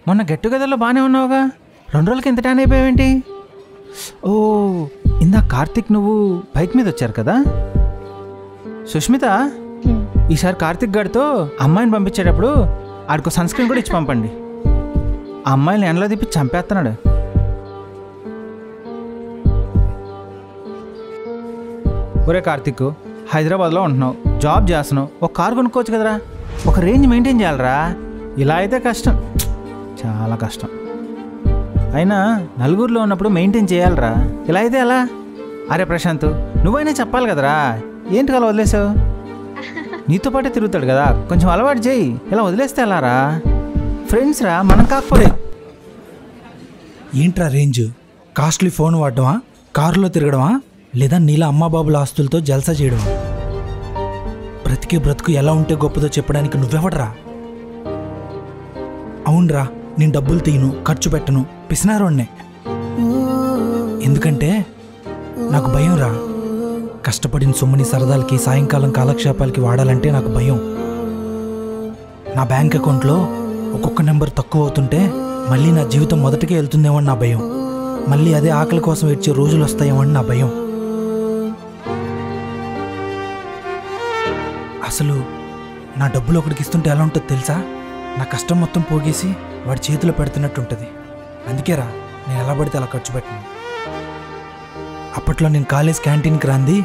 మొన్న గెట్ టుగెదర్లో బాగానే ఉన్నావుగా, 2 రోజులకి ఇంత ట్యాన్ అయిపోయావేంటి? ఓ, ఇందా కార్తిక్ నువ్వు బైక్ మీద వచ్చారు కదా. సుష్మిత, ఈసారి కార్తిక్ గారితో అమ్మాయిని పంపించేటప్పుడు ఆడికో సన్ స్క్రీన్ కూడా ఇచ్చి పంపండి. ఆ అమ్మాయిని ఎండలో తిప్పి చంపేస్తున్నాడు. ఒరే కార్తిక్, హైదరాబాద్లో ఉంటున్నావు, జాబ్ చేస్తున్నావు, ఒక కారు కొనుక్కోవచ్చు కదరా. ఒక రేంజ్ మెయింటైన్ చేయాలరా. ఇలా అయితే కష్టం, చాలా కష్టం. అయినా నలుగురిలో ఉన్నప్పుడు మెయింటైన్ చేయాలరా, ఇలా అయితే ఎలా? అరే ప్రశాంత్, నువ్వైనా చెప్పాలి కదరా, ఏంటి అలా వదిలేసావు? నీతో పాటే తిరుగుతాడు కదా, కొంచెం అలవాటు చేయి. ఇలా వదిలేస్తే ఎలారా? ఫ్రెండ్స్ రా, మనం కాకపోతే. ఏంట్రా రేంజ్? కాస్ట్లీ ఫోన్ వాడడమా, కారులో తిరగడమా, లేదా నీలా అమ్మాబాబుల ఆస్తులతో జల్సా చేయడమా? బ్రతికే బ్రతుకు ఎలా ఉంటే గొప్పదో చెప్పడానికి నువ్వెవడరా? అవునరా, నేను డబ్బులు తీయను, ఖర్చు పెట్టను, పిసినారోడ్నే. ఎందుకంటే నాకు భయం రా. కష్టపడిన సొమ్ముని సరదాలకి, సాయంకాలం కాలక్షేపాలకి వాడాలంటే నాకు భయం. నా బ్యాంక్ అకౌంట్లో ఒక్కొక్క నెంబర్ తక్కువ అవుతుంటే మళ్ళీ నా జీవితం మొదటికే వెళ్తుందేమో నా భయం. మళ్ళీ అదే ఆకలి కోసం ఏడ్చే రోజులు వస్తాయేమో అని నా భయం. అసలు నా డబ్బులు ఒకడికి ఇస్తుంటే ఎలా ఉంటుందో తెలుసా? నా కష్టం మొత్తం పోగేసి వాడి చేతిలో పెడుతున్నట్టు ఉంటుంది. అందుకేరా నేను ఎలా పడితే అలా ఖర్చు పెట్టను. అప్పట్లో నేను కాలేజ్ క్యాంటీన్కి రాంది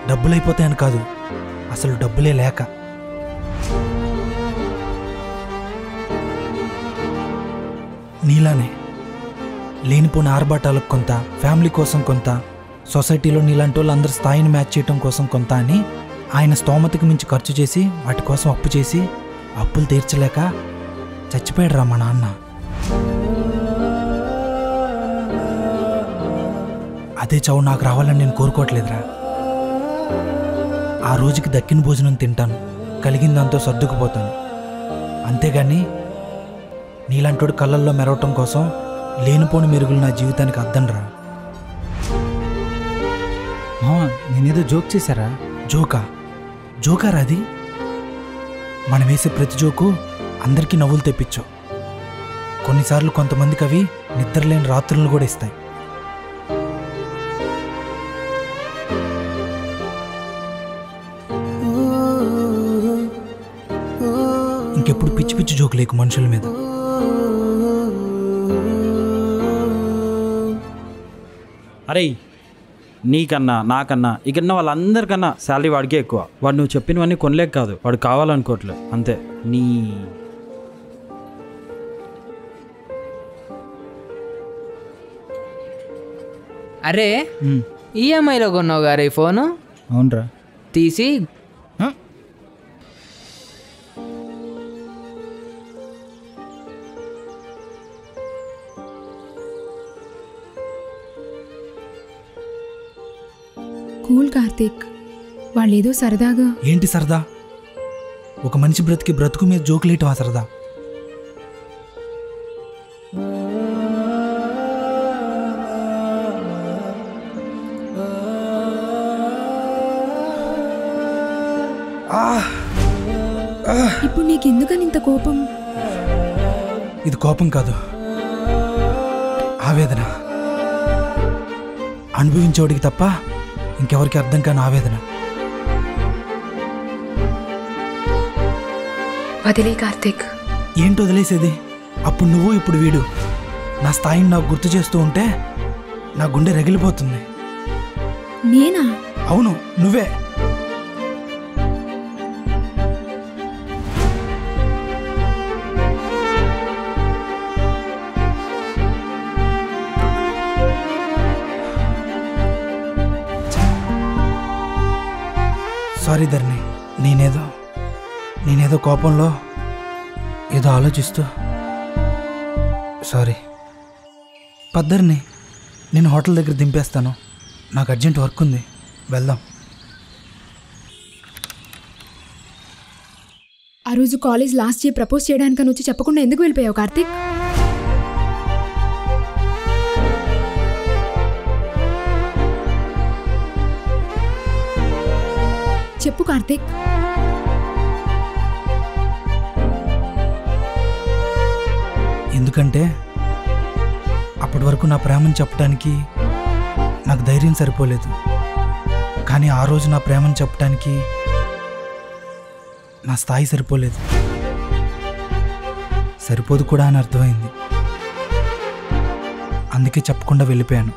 డబ్బులు అయిపోతాయని కాదు, అసలు డబ్బులే లేక. నీలానే లేనిపోయిన ఆర్భాటాలకు కొంత, ఫ్యామిలీ కోసం కొంత, సొసైటీలో నీలాంటి వాళ్ళు అందరి స్థాయిని మ్యాచ్ చేయడం కోసం కొంత అని ఆయన స్తోమతకు మించి ఖర్చు చేసి వాటి కోసం అప్పు చేసి అప్పులు తీర్చలేక చచ్చిపోయాడు రా మా నాన్న. అదే చావు నాకు రావాలని నేను కోరుకోవట్లేదురా. ఆ రోజుకి దక్కిన భోజనం తింటాను, కలిగిన దాంతో సర్దుకుపోతాను. అంతేగాని నీలాంటోడు కళ్ళల్లో మెరవటం కోసం లేనిపోని మెరుగులు నా జీవితానికి అద్దంరా. నేనేదో జోక్ చేశారా? జోకారా అది? మనం వేసే ప్రతి జోకు అందరికీ నవ్వులు తెప్పించు. కొన్నిసార్లు కొంతమందికి అవి నిద్రలేని రాత్రులను కూడా ఇస్తాయి. ఇంకెప్పుడు పిచ్చి పిచ్చి జోకు లేకు మనుషుల మీద. అరే, నీకన్నా నాకన్నా ఇకన్నా వాళ్ళందరికన్నా శాలరీ వాడికే ఎక్కువ. వాడు నువ్వు చెప్పినవన్నీ కొనలేక కాదు, వాడు కావాలనుకోవట్లేదు అంతే. నీ అరే, ఈఎంఐలో కొన్నావు గారు ఈ ఫోను? అవునరా. తీసి కూల్ కార్తీక్, వాళ్ళేదో సరదాగా. ఏంటి సరదా? ఒక మనిషి బ్రతికి బ్రతుకు మీద జోకులేయటం ఆ సరదా? ఇప్పుడు నీకెందుకని ఇంత కోపం? ఇది కోపం కాదు, ఆవేదన. అనుభవించేవాడికి తప్ప ఇంకెవరికి అర్థం కాని ఆవేదన. వదిలే కార్తీక్. ఏంటి వదిలేసేది? అప్పుడు నువ్వు ఇప్పుడు వీడు నా స్థాయిని నాకు గుర్తు చేస్తూ ఉంటే నా గుండె రగిలిపోతుంది. నేనా? అవును, నువ్వే. సారీ ధర్ని, నేనేదో కోపంలో ఏదో ఆలోచిస్తూ. సారీ. పద్దరిని నేను హోటల్ దగ్గర దింపేస్తాను, నాకు అర్జెంట్ వర్క్ ఉంది, వెళ్దాం. ఆ రోజు కాలేజ్ లాస్ట్ ఇయర్ ప్రపోజ్ చేయడానికని వచ్చి చెప్పకుండా ఎందుకు వెళ్ళిపోయావు కార్తీక్? చెప్పు కార్తీక్. ఎందుకంటే అప్పటి వరకు నా ప్రేమను చెప్పడానికి నాకు ధైర్యం సరిపోలేదు. కానీ ఆ రోజు నా ప్రేమను చెప్పడానికి నా స్థాయి సరిపోలేదు. సరిపోదు కూడా అని అర్థమైంది. అందుకే చెప్పకుండా వెళ్ళిపోయాను.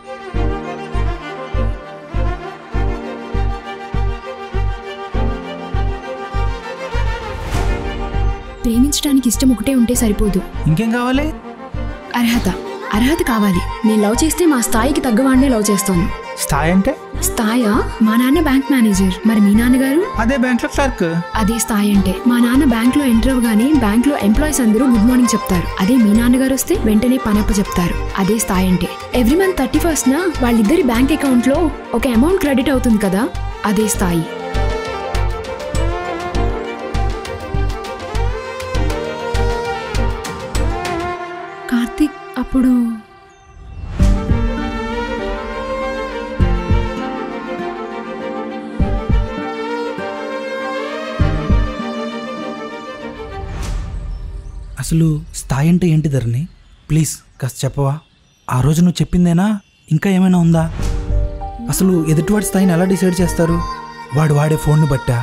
ప్రేమించడానికి ఇష్టం ఒకటే ఉంటే సరిపోదు, ఇంకేం కావాలి? అర్హత కావాలి. నేను లవ్ చేస్తే మా స్థాయికి తగ్గవాడినే లవ్ చేస్తాను. స్థాయి అంటే? స్థాయా? మా నాన్న బ్యాంక్ మేనేజర్, మరి మీ నాన్నగారు? అదే బ్యాంక్ లో క్లర్క్. అదే స్థాయి అంటే. మా నాన్న బ్యాంక్ లో ఎంటర్ అవ్వగానే బ్యాంక్ లో ఎంప్లాయీస్ అందరూ గుడ్ మార్నింగ్ చెప్తారు. అదే మీ నాన్నగారు వస్తే వెంటనే పనప్ప చెప్తారు. అదే స్థాయి అంటే. ఎవ్రీ మంత్ 31st వాళ్ళిద్దరి బ్యాంక్ అకౌంట్ లో ఒక అమౌంట్ క్రెడిట్ అవుతుంది కదా, అదే స్థాయి. కార్తీక్, అప్పుడు అసలు స్థాయి అంటే ఏంటి ధరణి? ప్లీజ్ కాస్త చెప్పవా? ఆ రోజు నువ్వు చెప్పిందేనా, ఇంకా ఏమైనా ఉందా? అసలు ఎదుటివాడి స్థాయిని ఎలా డిసైడ్ చేస్తారు? వాడు వాడే ఫోన్ను బట్టా,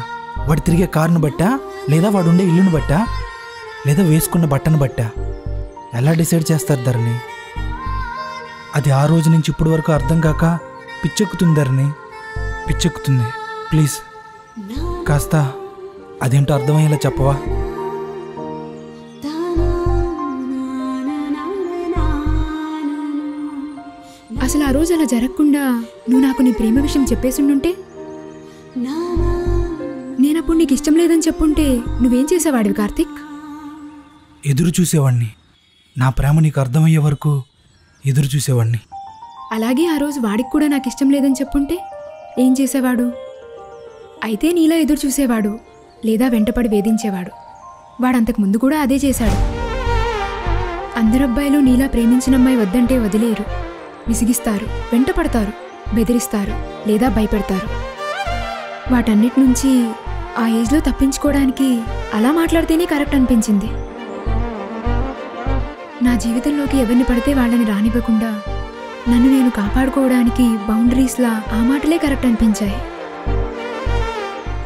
వాడు తిరిగే కారును బట్టా, లేదా వాడు ఉండే ఇల్లును బట్టా, లేదా వేసుకున్న బట్టను బట్టా? ఎలా డిసైడ్ చేస్తారు ధరణి? అది ఆ రోజు నుంచి ఇప్పటి వరకు అర్థం కాక పిచ్చెక్కుతుంది ధరణి, పిచ్చెక్కుతుంది. ప్లీజ్ కాస్త అదేంటో అర్థమయ్యేలా చెప్పవా? అసలు ఆ రోజు అలా జరగకుండా నువ్వు నాకు నీ ప్రేమ విషయం చెప్పేసిండుంటే, నేనప్పుడు నీకు ఇష్టం లేదని చెప్పుంటే నువ్వేం చేసేవాడివి కార్తీక్? ఎదురు చూసేవాడిని. నా ప్రేమ నీకు అర్థమయ్యే వరకు ఎదురు చూసేవాడిని. అలాగే ఆ రోజు వాడికి కూడా నాకు ఇష్టం లేదని చెప్పుంటే ఏం చేసేవాడు? అయితే నీలా ఎదురు చూసేవాడు, లేదా వెంటపడి వేధించేవాడు. వాడంతకు ముందు కూడా అదే చేశాడు. అందరు అబ్బాయిలు నీలా ప్రేమించిన అమ్మాయి వద్దంటే వదిలేరు, విసిగిస్తారు, వెంటపడతారు, బెదిరిస్తారు, లేదా భయపెడతారు. వాటన్నిటి నుంచి ఆ ఏజ్లో తప్పించుకోవడానికి అలా మాట్లాడితేనే కరెక్ట్ అనిపించింది. నా జీవితంలోకి ఎవరిని పడితే వాళ్ళని రానివ్వకుండా నన్ను నేను కాపాడుకోవడానికి బౌండరీస్లా ఆ మాటలే కరెక్ట్ అనిపించాయి.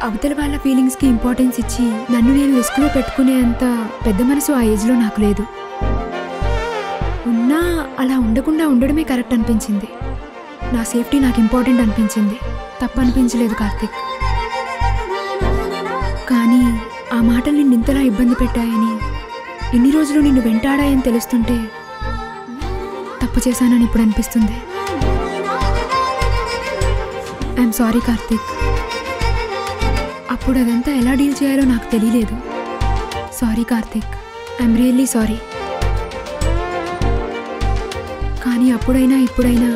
అవతల వాళ్ళ ఫీలింగ్స్కి ఇంపార్టెన్స్ ఇచ్చి నన్ను నేను రిస్క్లో పెట్టుకునే అంత పెద్ద మనసు ఆ ఏజ్లో నాకు లేదు. ఉన్నా అలా ఉండకుండా ఉండడమే కరెక్ట్ అనిపించింది. నా సేఫ్టీ నాకు ఇంపార్టెంట్ అనిపించింది, తప్పు అనిపించలేదు కార్తీక్. కానీ ఆ మాటలు నిన్ను ఇంతలా ఇబ్బంది పెట్టాయని, ఇన్ని రోజులు నిన్ను వెంటాడాయని తెలుస్తుంటే తప్పు చేశానని ఇప్పుడు అనిపిస్తుంది. I'm sorry Karthik. అప్పుడు అదంతా ఎలా డీల్ చేయాలో నాకు తెలియలేదు. Sorry Karthik, I'm really sorry. కానీ అప్పుడైనా ఇప్పుడైనా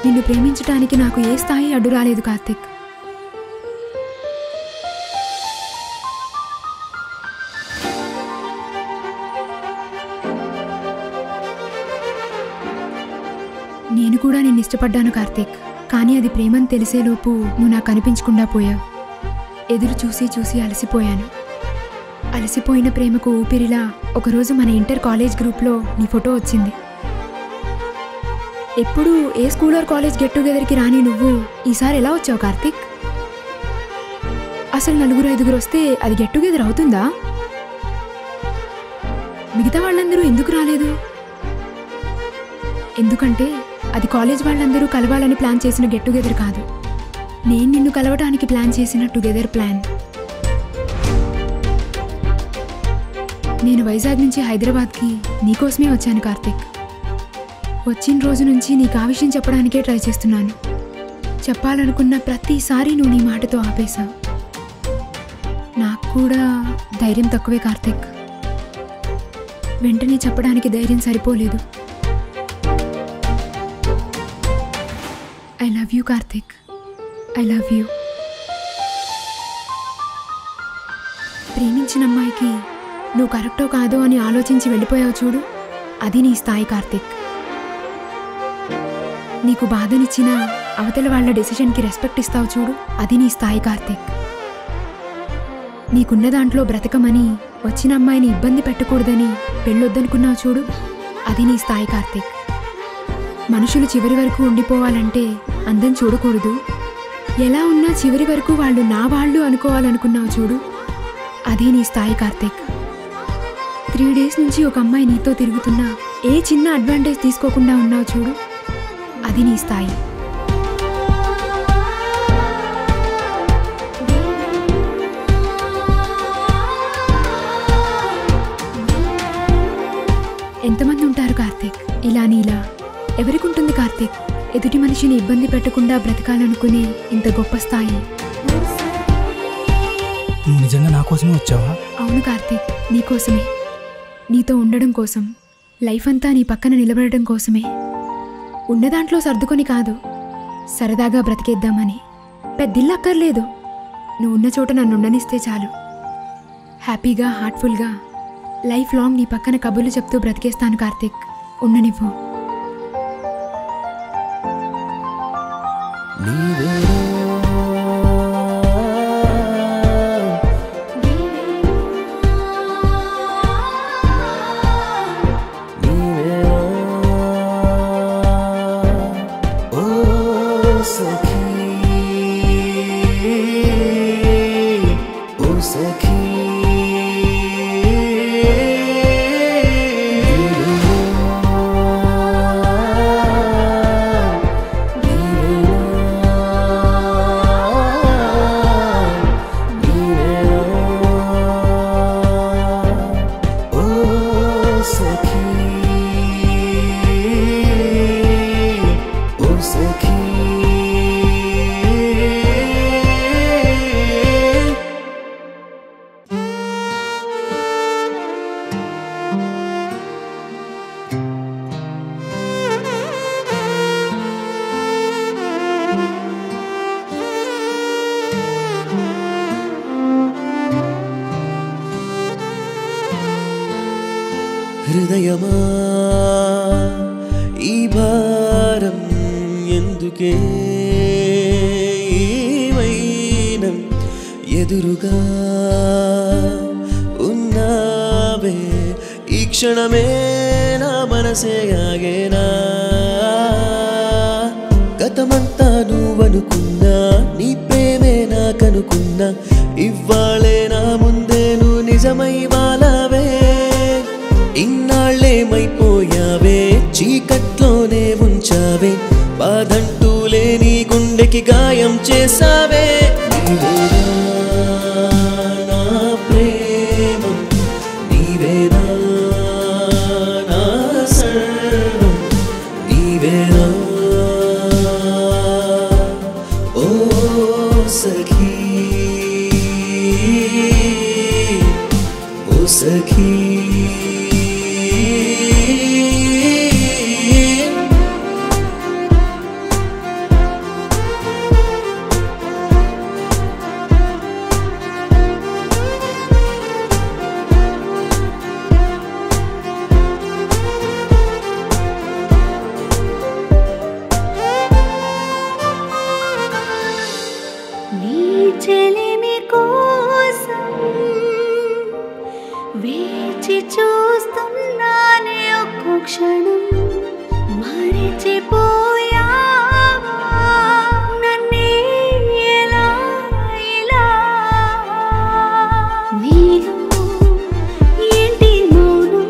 నిన్ను ప్రేమించడానికి నాకు ఏ స్థాయి అడ్డు రాలేదు కార్తీక్. నేను కూడా నిన్ను ఇష్టపడ్డాను కార్తీక్. కానీ అది ప్రేమని తెలిసేలోపు నువ్వు నాకు కనిపించకుండా పోయావు. ఎదురు చూసి చూసి అలసిపోయాను. అలసిపోయిన ప్రేమకు ఊపిరిలా ఒకరోజు మన ఇంటర్ కాలేజ్ గ్రూప్లో నీ ఫోటో వచ్చింది. ఎప్పుడు ఏ స్కూల్ ఆర్ కాలేజ్ గెట్ టుగెదర్కి రాని నువ్వు ఈసారి ఎలా వచ్చావు కార్తీక్? అసలు 4-5 వస్తే అది గెట్ టుగెదర్ అవుతుందా? మిగతా వాళ్ళందరూ ఎందుకు రాలేదు? ఎందుకంటే అది కాలేజ్ వాళ్ళందరూ కలవాలని ప్లాన్ చేసిన గెట్ టుగెదర్ కాదు, నేను నిన్ను కలవడానికి ప్లాన్ చేసిన టుగెదర్ ప్లాన్. నేను వైజాగ్ నుంచి హైదరాబాద్కి నీకోసమే వచ్చాను కార్తిక్. వచ్చిన రోజు నుంచి నీకు ఆ విషయం చెప్పడానికే ట్రై చేస్తున్నాను. చెప్పాలనుకున్న ప్రతిసారి నువ్వు నీ మాటతో ఆపేశావు. నాకు కూడా ధైర్యం తక్కువే కార్తిక్. వెంటనే చెప్పడానికి ధైర్యం సరిపోలేదు. I love you Karthik, I love you. ప్రేమించిన అమ్మాయికి నువ్వు కరెక్టో కాదో అని ఆలోచించి వెళ్ళిపోయావు చూడు, అది నీ స్థాయి కార్తిక్. నీకు బాధనిచ్చిన అవతల వాళ్ళ డెసిషన్కి రెస్పెక్ట్ ఇస్తావు చూడు, అది నీ స్థాయి కార్తిక్. నీకున్న దాంట్లో బ్రతకమని వచ్చిన అమ్మాయిని ఇబ్బంది పెట్టకూడదని పెళ్ళొద్దనుకున్నావు చూడు, అది నీ స్థాయి కార్తిక్. మనుషులు చివరి వరకు ఉండిపోవాలంటే అందం చూడకూడదు, ఎలా ఉన్నా చివరి వరకు వాళ్ళు నా వాళ్ళు అనుకోవాలనుకున్నావు చూడు, అది నీ స్థాయి కార్తిక్. 3 days నుంచి ఒక అమ్మాయి నీతో తిరుగుతున్నా ఏ చిన్న అడ్వాంటేజ్ తీసుకోకుండా ఉన్నావు చూడు, అది నీ స్థాయి. ఎంతమంది ఉంటారు కార్తిక్ ఇలా నీలా? ఎవరికి ఉంటుంది కార్తిక్ ఎదుటి మనిషిని ఇబ్బంది పెట్టకుండా బ్రతకాలనుకునే ఇంత గొప్ప స్థాయి? నువ్వు నిజంగా నా కోసమే వచ్చావా? అవును కార్తిక్, నీకోసమే. నీతో ఉండడం కోసం, లైఫ్ అంతా నీ పక్కన నిలబడడం కోసమే. ఉన్న దాంట్లో సర్దుకొని కాదు, సరదాగా బ్రతికేద్దామని. పెద్దిల్లక్కర్లేదు, నువ్వు ఉన్న చోట నన్ను ఉండనిస్తే చాలు. హ్యాపీగా, హార్ట్ఫుల్గా లైఫ్ లాంగ్ నీ పక్కన కబుర్లు చెప్తూ బ్రతికేస్తాను కార్తిక్, ఉండనివ్వు. హృదయమా ఈ భారం ఎందుకే, ఏమైనా ఎదురుగా ఉన్నావే, ఈ క్షణమే నా మనసే ఆగేనా. గతమంతా నువ్వనుకున్నా, నీ ప్రేమే నాకనుకున్నా, ఇవ్వాళే నా ముందే నువ్వు నిజమై వాలావే. ఇన్నాళ్ళేమైపోయావే, చీకట్లోనే ఉంచావే, బాధంటూ లేని గుండెకి గాయం చేసావే. నీవేనా నా ప్రేమ, నీవేనా నా సర్వం, నీవేనా ఓ సఖీ, ఓ సఖీ. చెలిమి కోసం వేచి చూస్తున్నానే ఒక్క క్షణం, మరిచిపోయావా నన్నే ఎలా ఇలా. నీలో ఏంటి మౌనం,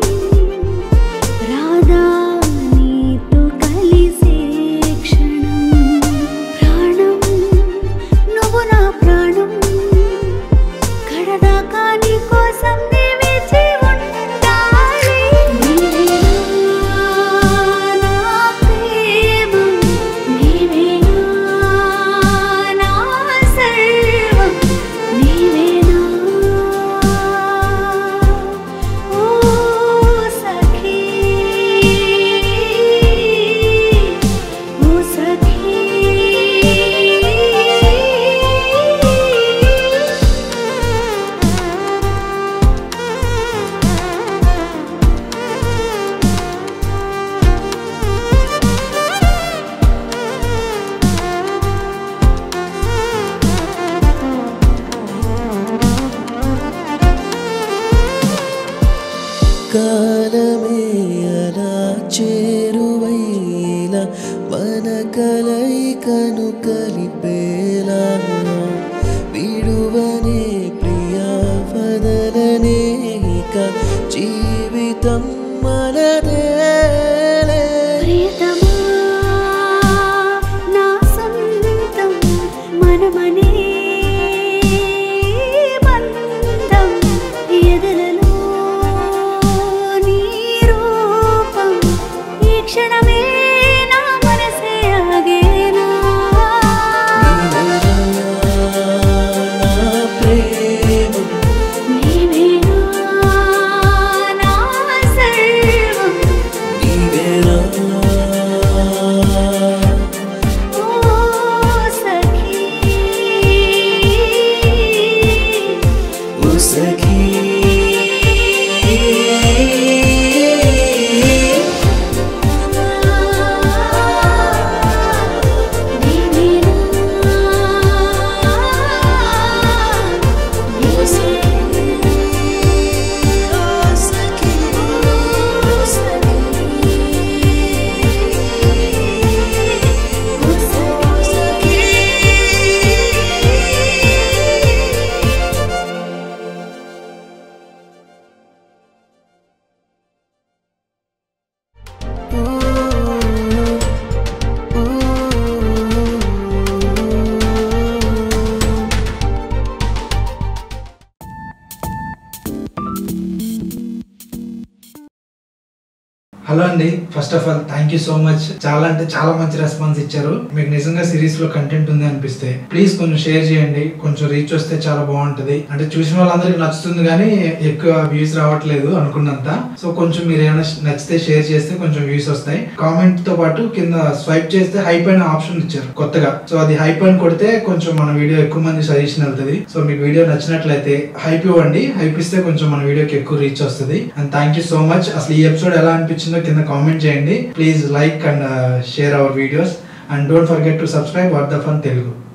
క్షణమే నా మనసే ఆగేనా నీవేనా నా సర్వం ఓ సఖీ హలో అండి, first of all thank you so much. చాలా అంటే చాలా మంచి రెస్పాన్స్ ఇచ్చారు. మీకు నిజంగా సిరీస్ లో కంటెంట్ ఉంది అనిపిస్తే ప్లీజ్ కొంచెం షేర్ చేయండి. కొంచెం రీచ్ వస్తే చాలా బాగుంటది. అంటే చూసిన వాళ్ళందరికీ నచ్చుతుంది కానీ ఎక్కువ వ్యూస్ రావట్లేదు అనుకున్నంత. సో కొంచెం మీరు ఏమైనా నచ్చితే షేర్ చేస్తే కొంచెం వ్యూస్ వస్తాయి. కామెంట్ తో పాటు కింద స్వైప్ చేస్తే హైప్ అయిన ఆప్షన్ ఇచ్చారు కొత్తగా. సో అది హైప్ అని కొడితే కొంచెం మన వీడియో ఎక్కువ మంది సజెషన్ వెళ్తుంది. సో మీకు వీడియో నచ్చినట్లయితే హైప్ ఇవ్వండి. హైప్ ఇస్తే కొంచెం మన వీడియోకి ఎక్కువ రీచ్ వస్తుంది. And thank you so much. అసలు ఈ ఎపిసోడ్ ఎలా అనిపించిందో కింద కామెంట్ చేయండి. Please like and share our videos and don't forget to subscribe what the fun Telugu.